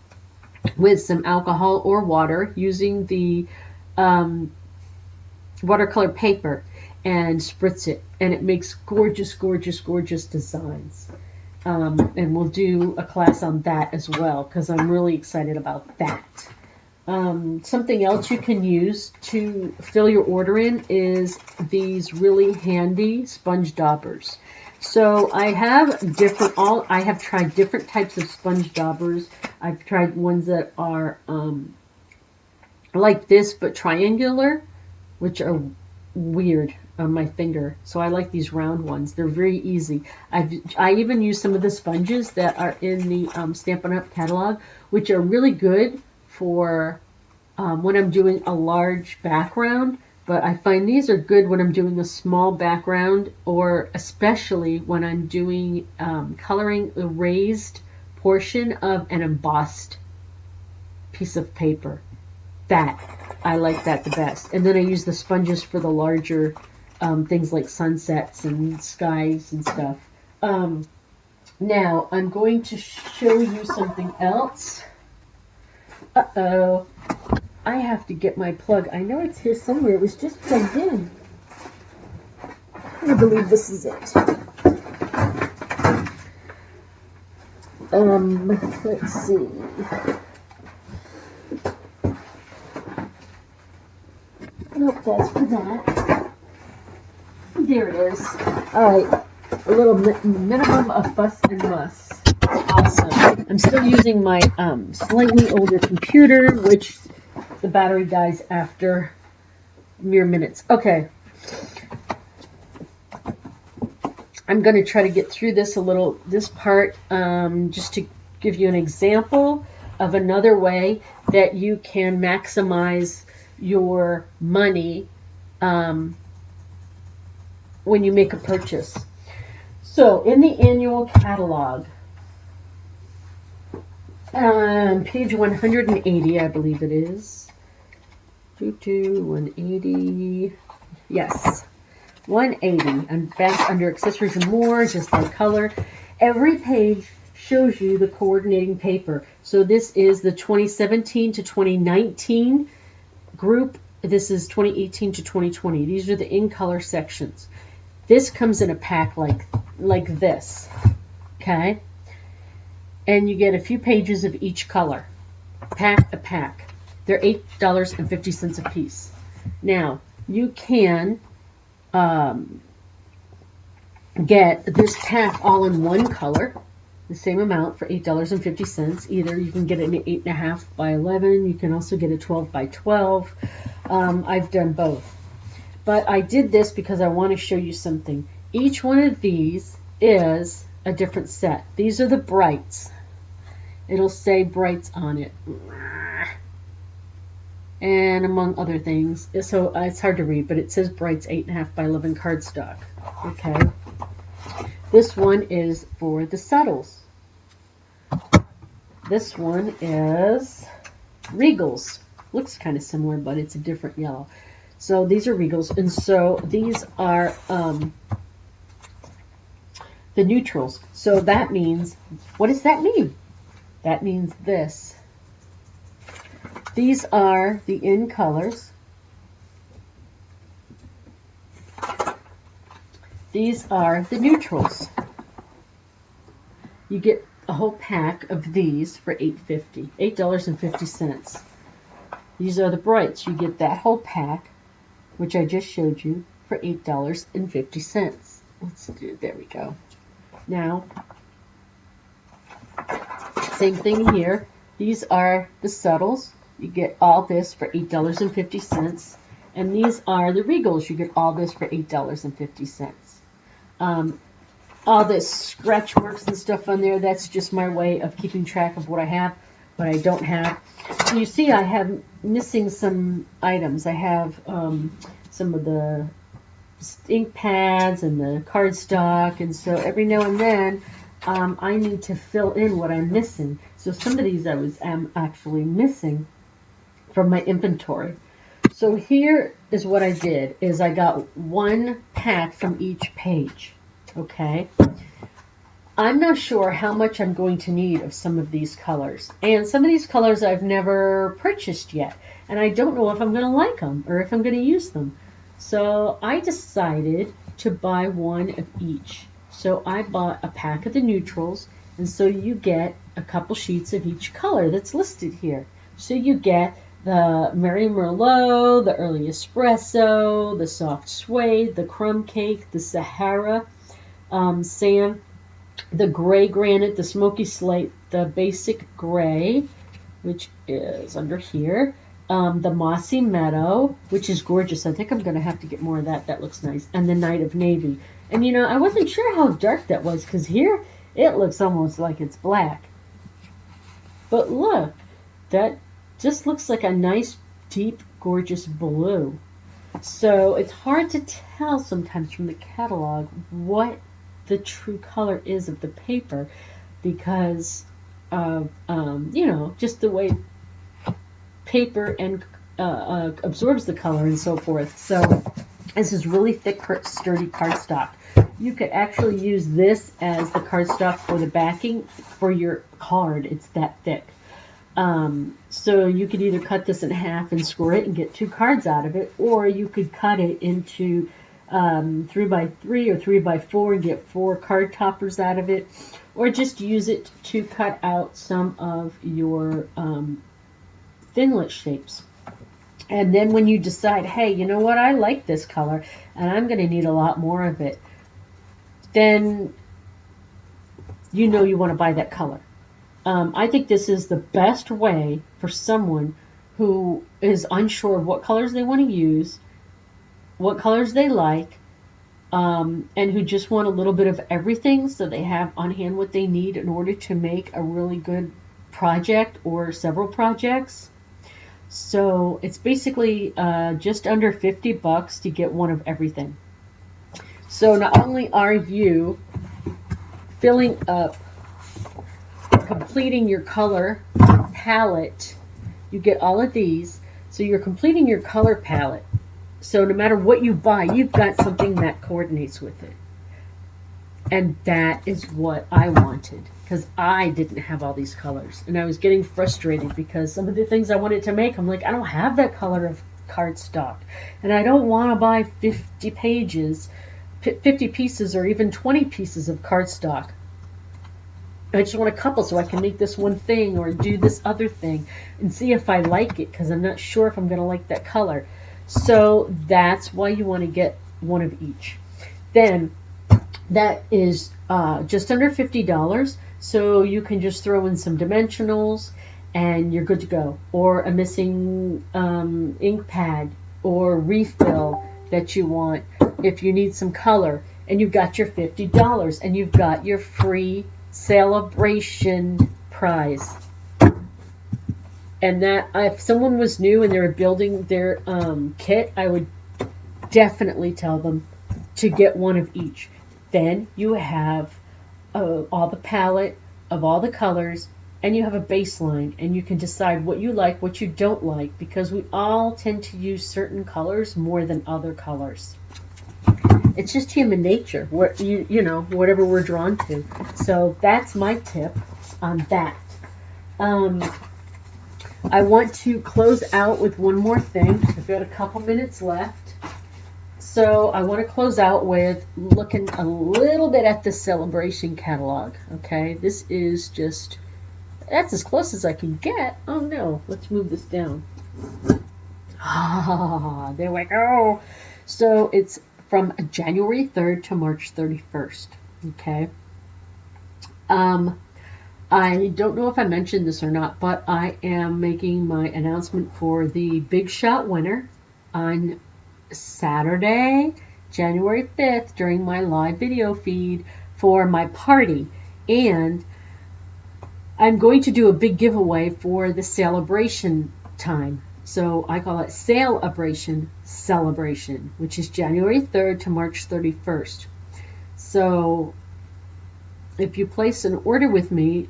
with some alcohol or water using the watercolor paper and spritz it, and it makes gorgeous, gorgeous, gorgeous designs. And we'll do a class on that as well because I'm really excited about that. Something else you can use to fill your order in is these really handy sponge daubers. So I have tried different types of sponge daubers. I've tried ones that are like this but triangular, which are weird on my finger. So I like these round ones. They're very easy. I even use some of the sponges that are in the Stampin' Up! Catalog, which are really good for when I'm doing a large background. But I find these are good when I'm doing a small background, or especially when I'm doing coloring the raised portion of an embossed piece of paper. I like that the best. And then I use the sponges for the larger things like sunsets and skies and stuff. Now I'm going to show you something else. Uh-oh. I have to get my plug. I know it's here somewhere. It was just plugged in. I believe this is it. Let's see. Nope, that's for that. There it is. Alright, a little minimum of fuss and muss. Awesome. I'm still using my slightly older computer, which the battery dies after mere minutes. Okay. I'm going to try to get through this part, just to give you an example of another way that you can maximize your money when you make a purchase. So in the annual catalog, page 180, I believe it is. 180. Yes, 180. And back under accessories and more, just like color. Every page shows you the coordinating paper. So this is the 2017 to 2019 group. This is 2018 to 2020. These are the in color sections. This comes in a pack like this. Okay? And you get a few pages of each color. A pack. They're $8.50 a piece. Now, you can get this pack all in one color, the same amount for $8.50. Either you can get it in 8.5 by 11. You can also get a 12 by 12. I've done both. But I did this because I want to show you something. Each one of these is a different set. These are the brights. It'll say brights on it. And among other things. So it's hard to read, but it says brights 8.5 by 11 cardstock. Okay. This one is for the subtles. This one is Regals. Looks kind of similar, but it's a different yellow. So these are Regals, and so these are the neutrals. So that means, what does that mean? That means this. These are the in colors. These are the neutrals. You get a whole pack of these for $8.50. These are the brights. You get that whole pack, which I just showed you, for $8.50. Let's do, there we go. Now, same thing here. These are the subtles. You get all this for $8.50. And these are the Regals. You get all this for $8.50. All this scratch marks and stuff on there, that's just my way of keeping track of what I have, what I don't have. So you see I have missing some items. I have some of the ink pads and the cardstock, and so every now and then I need to fill in what I'm missing. So some of these I am actually missing from my inventory. So here is what I did, is I got one pack from each page, okay? I'm not sure how much I'm going to need of some of these colors. And some of these colors I've never purchased yet. And I don't know if I'm going to like them or if I'm going to use them. So I decided to buy one of each. So I bought a pack of the neutrals. And so you get a couple sheets of each color that's listed here. So you get the Mary Merlot, the Early Espresso, the Soft Suede, the Crumb Cake, the Sahara Sand, the Gray Granite, the Smoky Slate, the Basic Gray, which is under here, the Mossy Meadow, which is gorgeous. I think I'm going to have to get more of that. That looks nice. And the Night of Navy. And you know, I wasn't sure how dark that was because here it looks almost like it's black. But look, that just looks like a nice, deep, gorgeous blue. So it's hard to tell sometimes from the catalog what the true color is of the paper because of, you know, just the way paper and absorbs the color and so forth. So this is really thick, sturdy cardstock. You could actually use this as the cardstock for the backing for your card. It's that thick. So you could either cut this in half and score it and get 2 cards out of it, or you could cut it into 3x3 or 3x4 and get 4 card toppers out of it, or just use it to cut out some of your Thinlit shapes. And then when you decide, hey, you know what, I like this color and I'm going to need a lot more of it, then you know you want to buy that color. I think this is the best way for someone who is unsure of what colors they want to use, what colors they like, and who just want a little bit of everything so they have on hand what they need in order to make a really good project or several projects. So it's basically just under $50 to get one of everything. So not only are you filling up, completing your color palette, you get all of these, so you're completing your color palette. So no matter what you buy, you've got something that coordinates with it. And that is what I wanted, because I didn't have all these colors. And I was getting frustrated because some of the things I wanted to make, I'm like, I don't have that color of cardstock. And I don't want to buy 50 pieces or even 20 pieces of cardstock. I just want a couple so I can make this one thing or do this other thing and see if I like it, because I'm not sure if I'm going to like that color. So that's why you want to get one of each. Then that is just under $50, so you can just throw in some dimensionals and you're good to go. Or a missing ink pad or refill that you want if you need some color, and you've got your $50 and you've got your free celebration prize. And that if someone was new and they were building their kit, I would definitely tell them to get one of each. Then you have all the palette of all the colors, and you have a baseline, and you can decide what you like, what you don't like, because we all tend to use certain colors more than other colors. It's just human nature, what you know, whatever we're drawn to. So that's my tip on that. I want to close out with one more thing. I've got a couple minutes left. So I want to close out with looking a little bit at the Celebration catalog. Okay, this is just, that's as close as I can get. Oh no, let's move this down. Ah, there we go. So it's from January 3rd to March 31st. Okay. I don't know if I mentioned this or not, but I am making my announcement for the Big Shot winner on Saturday, January 5th, during my live video feed for my party. And I'm going to do a big giveaway for the celebration time. So I call it Celebration Celebration, which is January 3rd to March 31st. So if you place an order with me,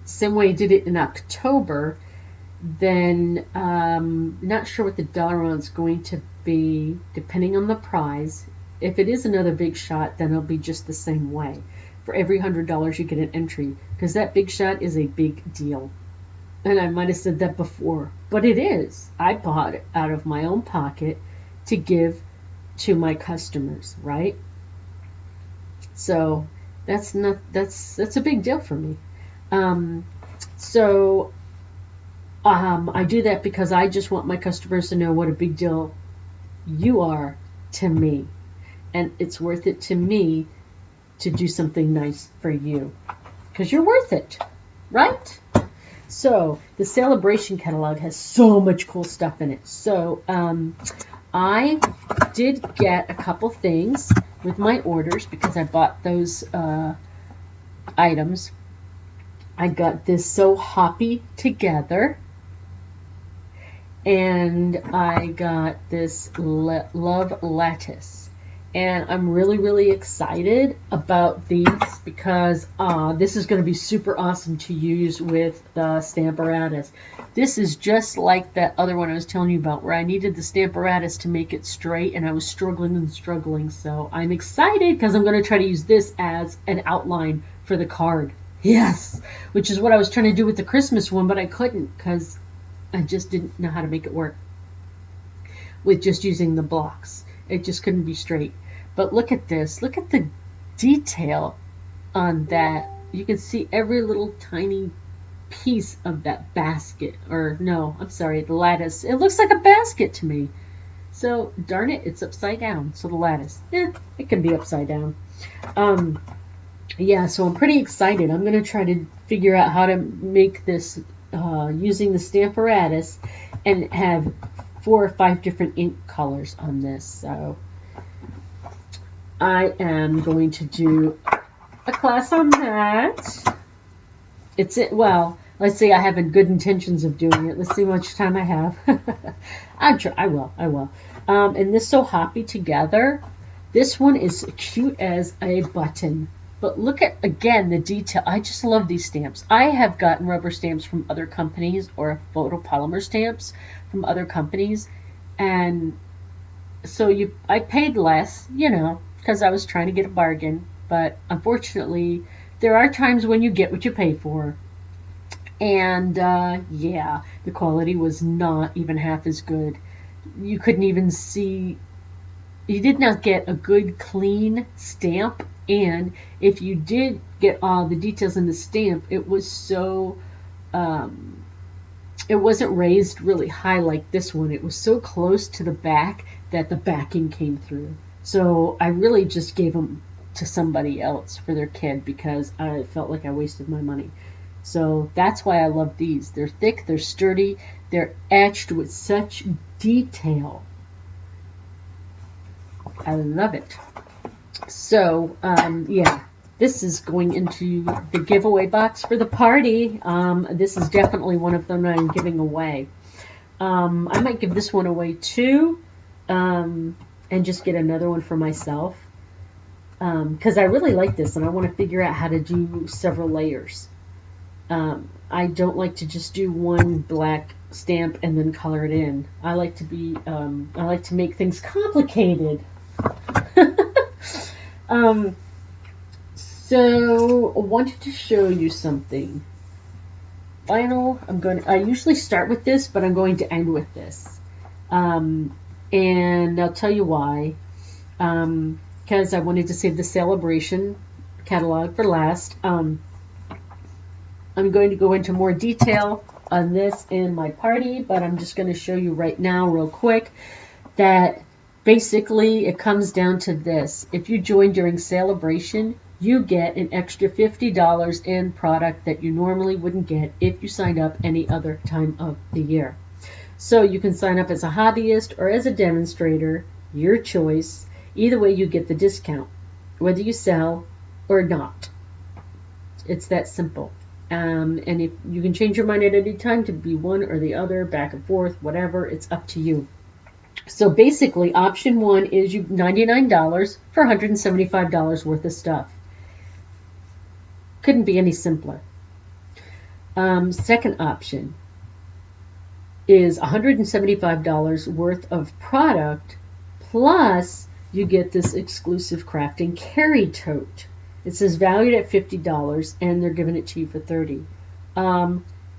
same way I did it in October, then not sure what the dollar amount is going to be, depending on the prize. If it is another big shot, then it'll be just the same way. For every $100 you get an entry, because that big shot is a big deal. And I might have said that before, but it is. I bought it out of my own pocket to give to my customers, right? So that's a big deal for me. So I do that because I just want my customers to know what a big deal you are to me, and it's worth it to me to do something nice for you because you're worth it, right? So the Celebration catalog has so much cool stuff in it. So I did get a couple things with my orders because I bought those items. I got this So Hoppy Together, and I got this Love Lattice. And I'm really, really excited about these because this is going to be super awesome to use with the Stamparatus. This is just like that other one I was telling you about where I needed the Stamparatus to make it straight and I was struggling and struggling. So I'm excited because I'm going to try to use this as an outline for the card. Yes, which is what I was trying to do with the Christmas one, but I couldn't because I just didn't know how to make it work with just using the blocks. It just couldn't be straight. But look at this. Look at the detail on that. You can see every little tiny piece of that basket. Or no, I'm sorry, the lattice. It looks like a basket to me. So, darn it, it's upside down. So the lattice, it can be upside down. Yeah, so I'm pretty excited. I'm going to try to figure out how to make this using the Stamparatus and have 4 or 5 different ink colors on this. So I am going to do a class on that. Well, let's see, I have good intentions of doing it. Let's see how much time I have. I will. And this So Hoppy Together, this one is cute as a button. But look at, again, the detail. I just love these stamps. I have gotten rubber stamps from other companies or photopolymer stamps from other companies. And so I paid less, because I was trying to get a bargain. But unfortunately, there are times when you get what you pay for. And yeah, the quality was not even half as good. You couldn't even see, you did not get a good clean stamp. And if you did get all the details in the stamp, it was so, it wasn't raised really high like this one. It was so close to the back that the backing came through. So I really just gave them to somebody else for their kid because I felt like I wasted my money. So that's why I love these. They're thick, they're sturdy, they're etched with such detail. I love it. So, yeah, this is going into the giveaway box for the party. This is definitely one of them that I'm giving away. I might give this one away too, and just get another one for myself. Because I really like this, and I want to figure out how to do several layers. I don't like to just do one black stamp and then color it in. I like to make things complicated. So I wanted to show you something. I usually start with this, but I'm going to end with this. And I'll tell you why. Because I wanted to save the Celebration catalog for last. I'm going to go into more detail on this in my party, but I'm just going to show you right now real quick that basically it comes down to this. If you join during Celebration, you get an extra $50 in product that you normally wouldn't get if you signed up any other time of the year. So you can sign up as a hobbyist or as a demonstrator, your choice. Either way, you get the discount, whether you sell or not. It's that simple. And if you can change your mind at any time to be one or the other, back and forth, whatever, it's up to you. So basically, option one is you $99 for $175 worth of stuff. Couldn't be any simpler. Second option is $175 worth of product plus you get this exclusive crafting carry tote. It says valued at $50 and they're giving it to you for $30.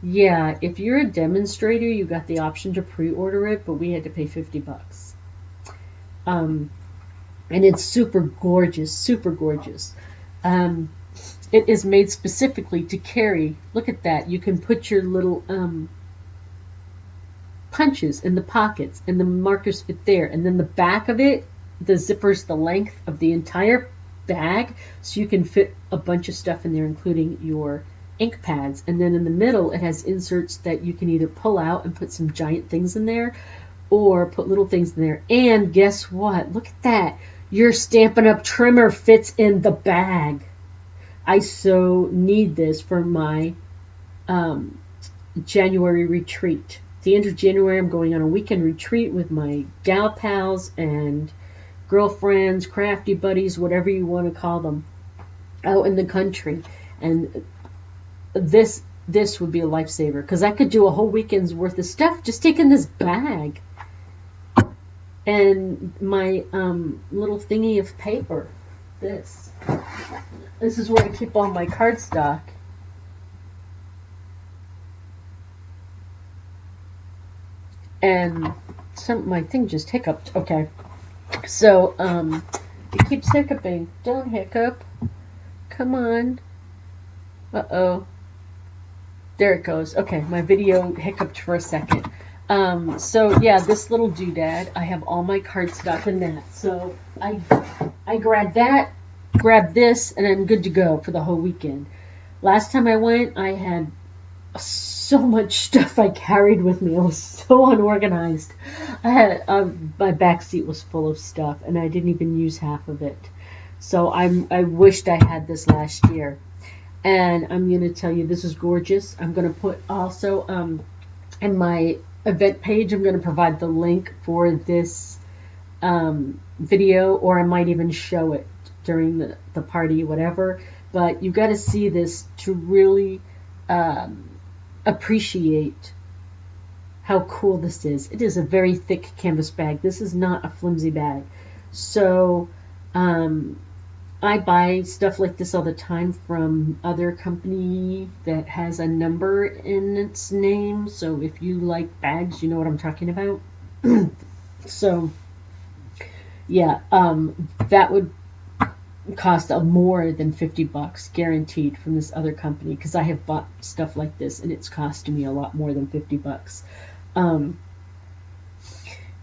Yeah, if you're a demonstrator, you got the option to pre-order it, but we had to pay $50. Um, and it's super gorgeous, super gorgeous. Um, it is made specifically to carry. Look at that. You can put your little punches in the pockets, and the markers fit there. And then the back of it, the zipper's the length of the entire bag, so you can fit a bunch of stuff in there, including your ink pads. And then in the middle, it has inserts that you can either pull out and put some giant things in there, or put little things in there. And guess what? Look at that. Your Stampin' Up! Trimmer fits in the bag. I so need this for my January retreat. At the end of January, I'm going on a weekend retreat with my gal pals and girlfriends, crafty buddies, whatever you want to call them, out in the country. And this would be a lifesaver, because I could do a whole weekend's worth of stuff just taking this bag and my little thingy of paper. This is where I keep all my cardstock. And my thing just hiccuped. Okay. So, it keeps hiccuping. Don't hiccup. Come on. Uh-oh. There it goes. Okay, my video hiccuped for a second. So yeah, this little doodad, I have all my cardstock in that. So I grabbed that, grabbed this, and I'm good to go for the whole weekend. Last time I went, I had so much stuff I carried with me. I was so unorganized. I had my back seat was full of stuff, and I didn't even use half of it. So I wished I had this last year. And I'm going to tell you, this is gorgeous. I'm going to put also in my event page, I'm going to provide the link for this video, or I might even show it during the party, whatever. But you got to see this to really appreciate how cool this is. It is a very thick canvas bag. This is not a flimsy bag. So I buy stuff like this all the time from other company that has a number in its name. So if you like bags, you know what I'm talking about. So yeah, that would cost more than $50 guaranteed from this other company, because I have bought stuff like this and it's costing me a lot more than $50.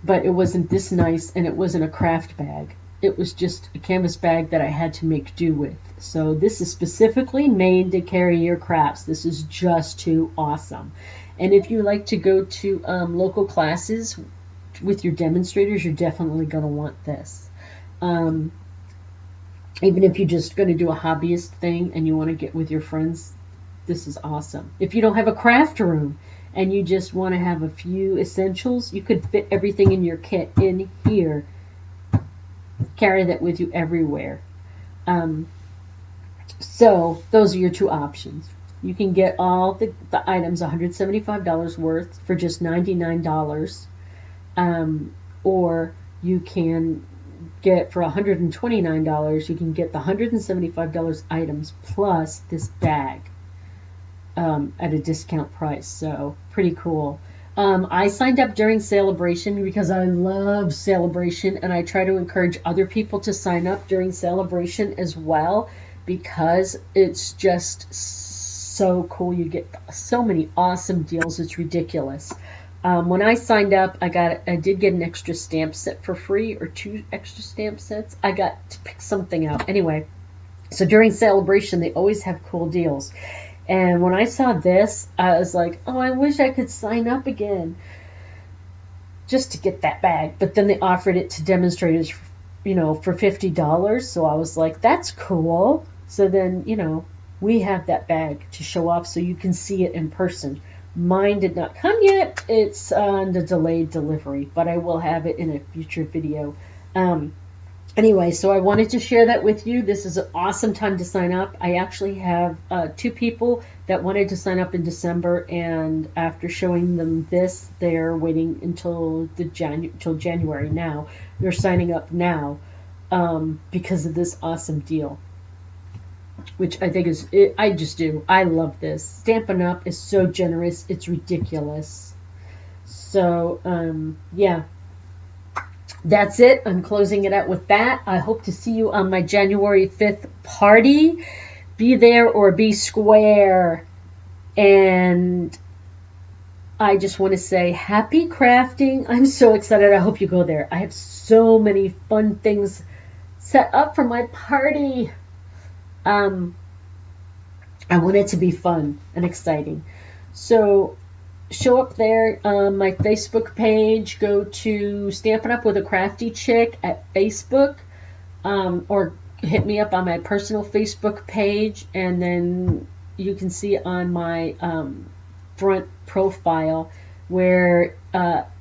But it wasn't this nice, and it wasn't a craft bag. It was just a canvas bag that I had to make do with. So this is specifically made to carry your crafts. This is just too awesome. And if you like to go to local classes with your demonstrators, you're definitely going to want this. Even if you're just going to do a hobbyist thing and you want to get with your friends, this is awesome. If you don't have a craft room and you just want to have a few essentials, you could fit everything in your kit in here. Carry that with you everywhere. So those are your two options. You can get all the items, $175 worth, for just $99. Or you can get for $129, you can get the $175 items plus this bag at a discount price. So pretty cool. I signed up during Celebration because I love Celebration, and I try to encourage other people to sign up during Celebration as well, because it's just so cool. You get so many awesome deals. It's ridiculous. When I signed up, I did get an extra stamp set for free, or 2 extra stamp sets. I got to pick something out. Anyway, so during Celebration, they always have cool deals. And when I saw this, I was like, oh, I wish I could sign up again just to get that bag. But then they offered it to demonstrators, for $50. So I was like, that's cool. So then, we have that bag to show off so you can see it in person. Mine did not come yet. It's on the delayed delivery, but I will have it in a future video. Anyway, so I wanted to share that with you. This is an awesome time to sign up. I actually have 2 people that wanted to sign up in December, and after showing them this, they're waiting until January now. They're signing up now. because of this awesome deal, which I think I just do. I love this. Stampin' Up! Is so generous, it's ridiculous. So, yeah, that's it. I'm closing it out with that. I hope to see you on my January 5th party. Be there or be square. And I just want to say happy crafting. I'm so excited. I hope you go there. I have so many fun things set up for my party. I want it to be fun and exciting. So show up there on my Facebook page. Go to Stampin' Up! With a Crafty Chick at Facebook, or hit me up on my personal Facebook page, and then you can see on my front profile where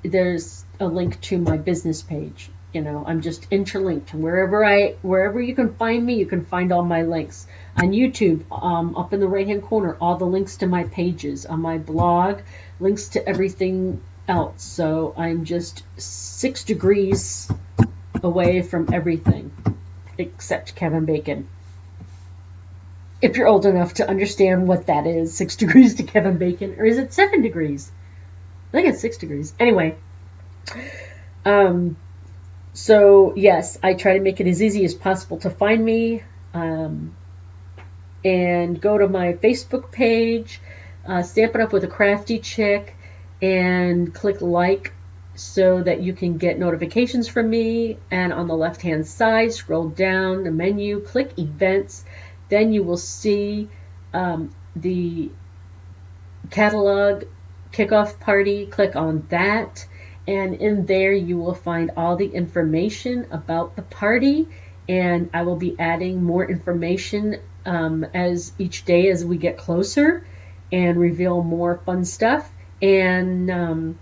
there's a link to my business page. I'm just interlinked. Wherever you can find me, you can find all my links. On YouTube, up in the right hand corner, all the links to my pages. On my blog, links to everything else. So I'm just 6 degrees away from everything except Kevin Bacon. If you're old enough to understand what that is, 6 degrees to Kevin Bacon, or is it 7 degrees? I think it's 6 degrees. Anyway, so yes, I try to make it as easy as possible to find me, and go to my Facebook page, Stampin' Up! With a Crafty Chick, and click like so that you can get notifications from me. And on the left hand side, scroll down the menu, click events. Then you will see the catalog kickoff party. Click on that, and in there you will find all the information about the party, and I will be adding more information as each day as we get closer, and reveal more fun stuff. And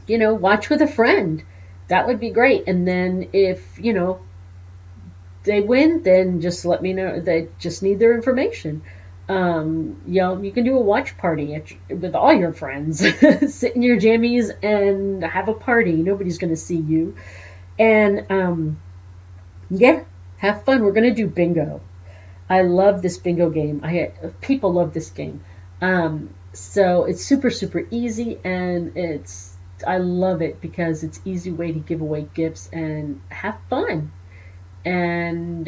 watch with a friend. That would be great. And then if they win, then just let me know. They just need their information. You can do a watch party with all your friends. Sit in your jammies and have a party. Nobody's going to see you. And yeah, have fun. We're going to do bingo. I love this bingo game. People love this game. So it's super, super easy, and I love it because it's an easy way to give away gifts and have fun. And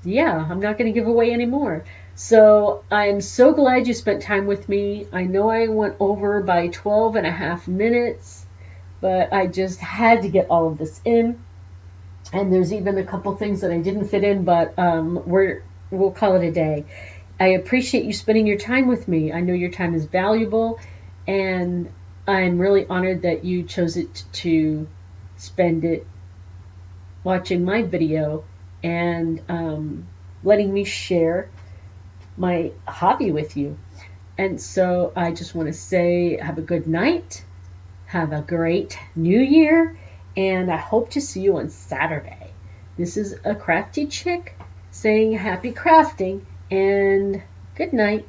yeah, I'm not going to give away any more. So I'm so glad you spent time with me. I know I went over by 12 and a half minutes, but I just had to get all of this in. And there's even a couple things that I didn't fit in, but we'll call it a day. I appreciate you spending your time with me. I know your time is valuable, and I'm really honored that you chose it to spend it watching my video and letting me share my hobby with you. And so I just want to say have a good night, have a great new year, and I hope to see you on Saturday. This is a Crafty Chick saying happy crafting and good night.